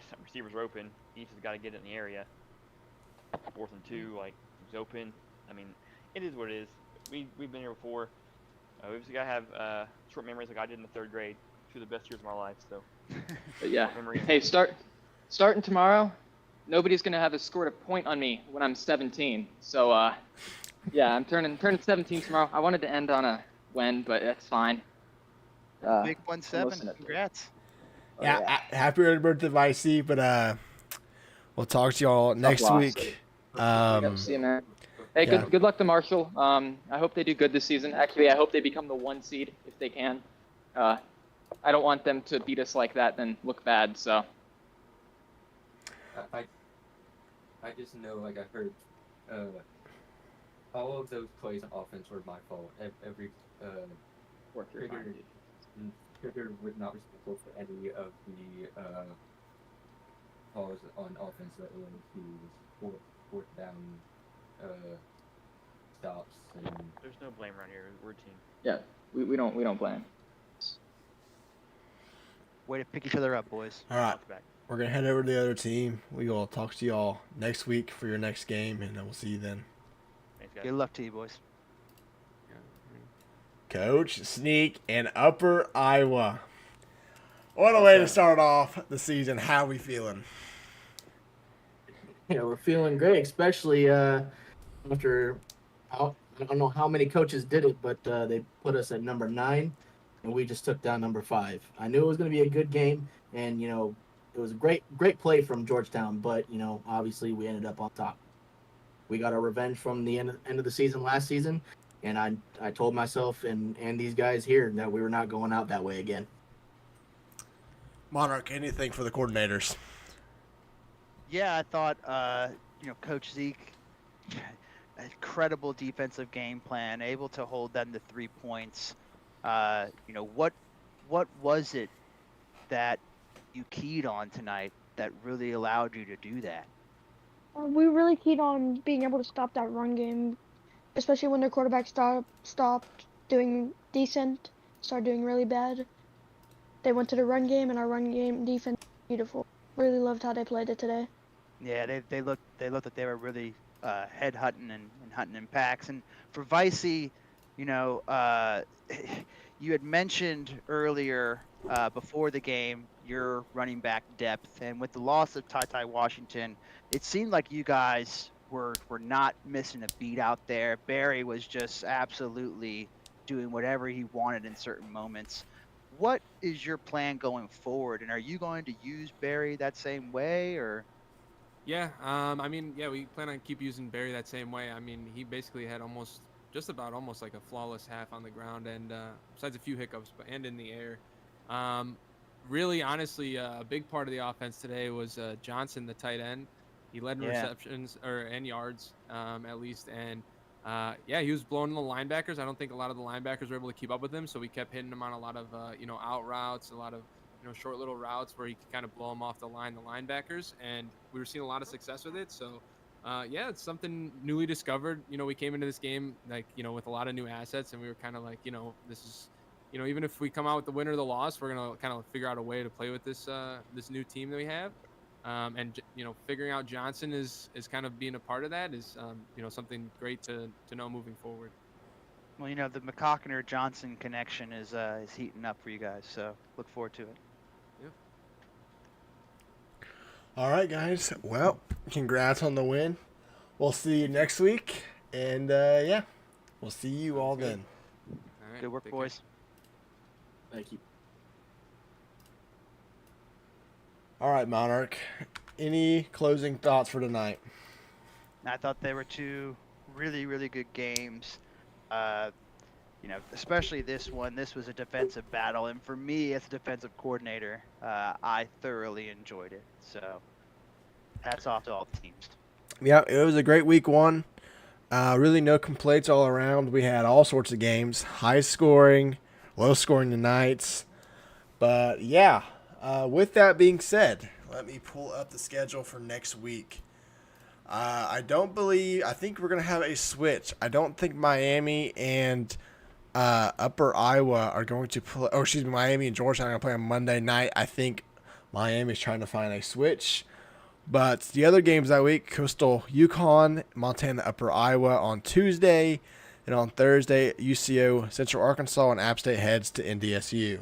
Some receivers are open. Each has got to get it in the area. 4th and 2, like, it was open. I mean, it is what it is. We've been here before. We've just got to have short memories like I did in the 3rd grade. 2 of the best years of my life, so. But yeah. Memory. Hey, starting tomorrow. Nobody's gonna have scored a point on me when I'm 17. So yeah, I'm turning 17 tomorrow. I wanted to end on a win, but that's fine. Big 1-7. Congrats. Yeah, happy early birthday, Vicey. But we'll talk to y'all next loss. week. See you, man. Hey, Yeah. good luck to Marshall. I hope they do good this season. Actually, I hope they become the 1 seed if they can. I don't want them to beat us like that, then look bad. So. I just know, like I heard, all of those plays on offense were my fault. Every Trigger was not responsible for any of the calls on offense that led to fourth down stops. And There's no blame around here. We're a team. Yeah, we don't blame. Way to pick each other up, boys. All right. Bounce back. We're going to head over to the other team. We will talk to y'all next week for your next game, and we'll see you then. Thanks, guys. Good luck to you, boys. Coach Sneak in Upper Iowa. What a way to start off the season. How we feeling? Yeah, we're feeling great, especially after I don't know how many coaches did it, but they put us at number 9, and we just took down number 5. I knew it was going to be a good game, and it was a great play from Georgetown, but obviously we ended up on top. We got our revenge from the end of the season last season, and I told myself and these guys here that we were not going out that way again. Monarch, anything for the coordinators? Yeah, I thought, Coach Zeke, incredible defensive game plan, able to hold them to 3 points. What was it that you keyed on tonight that really allowed you to do that? We really keyed on being able to stop that run game, especially when their quarterback stopped doing decent, started doing really bad. They went to the run game, and our run game defense was beautiful. Really loved how they played it today. Yeah, they looked like they were really head hunting and hunting in packs. And for Vicey, you had mentioned earlier before the game your running back depth, and with the loss of Ty Washington, it seemed like you guys were not missing a beat out there. Barry was just absolutely doing whatever he wanted in certain moments. What is your plan going forward, and are you going to use Barry that same way, or? Yeah, I mean, yeah, we plan on keep using Barry that same way. I mean, he basically had just about almost like a flawless half on the ground, and besides a few hiccups, but and in the air. Um, Really, honestly, a big part of the offense today was Johnson, the tight end. He led in Yeah. receptions and yards, at least, and yeah, he was blowing the linebackers. I don't think a lot of the linebackers were able to keep up with him, so we kept hitting him on a lot of out routes, a lot of short little routes where he could kind of blow them off the line, the linebackers, and we were seeing a lot of success with it. So, yeah, it's something newly discovered. We came into this game with a lot of new assets, and we were kind of like, this is, even if we come out with the win or the loss, we're gonna kind of figure out a way to play with this new team that we have. And figuring out Johnson is kind of being a part of that is something great to know moving forward. Well, the McCockiner Johnson connection is heating up for you guys, so look forward to it. All right, guys. Well, congrats on the win. We'll see you next week. And, yeah, we'll see you all then. All right, Good work, take boys. Thank you. All right, Monarch. Any closing thoughts for tonight? I thought they were two really, really good games. Especially this one. This was a defensive battle, and for me, as a defensive coordinator, I thoroughly enjoyed it. So, hats off to all the teams. Yeah, it was a great week one. Really no complaints all around. We had all sorts of games, high scoring, low scoring tonights. But yeah, with that being said, let me pull up the schedule for next week. I think we're going to have a switch. I don't think Miami and Upper Iowa are going to play. Oh, excuse me, Miami and Georgetown are going to play on Monday night. I think Miami's trying to find a switch. But the other games that week, Coastal Yukon, Montana Upper Iowa on Tuesday. And on Thursday, UCO Central Arkansas and App State heads to NDSU.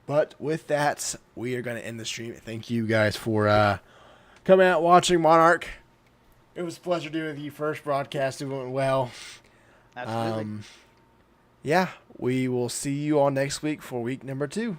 But with that, we are going to end the stream. Thank you guys for coming out, watching Monarch. It was a pleasure doing the first broadcast. It went well. Absolutely. Yeah, we will see you all next week for week number 2.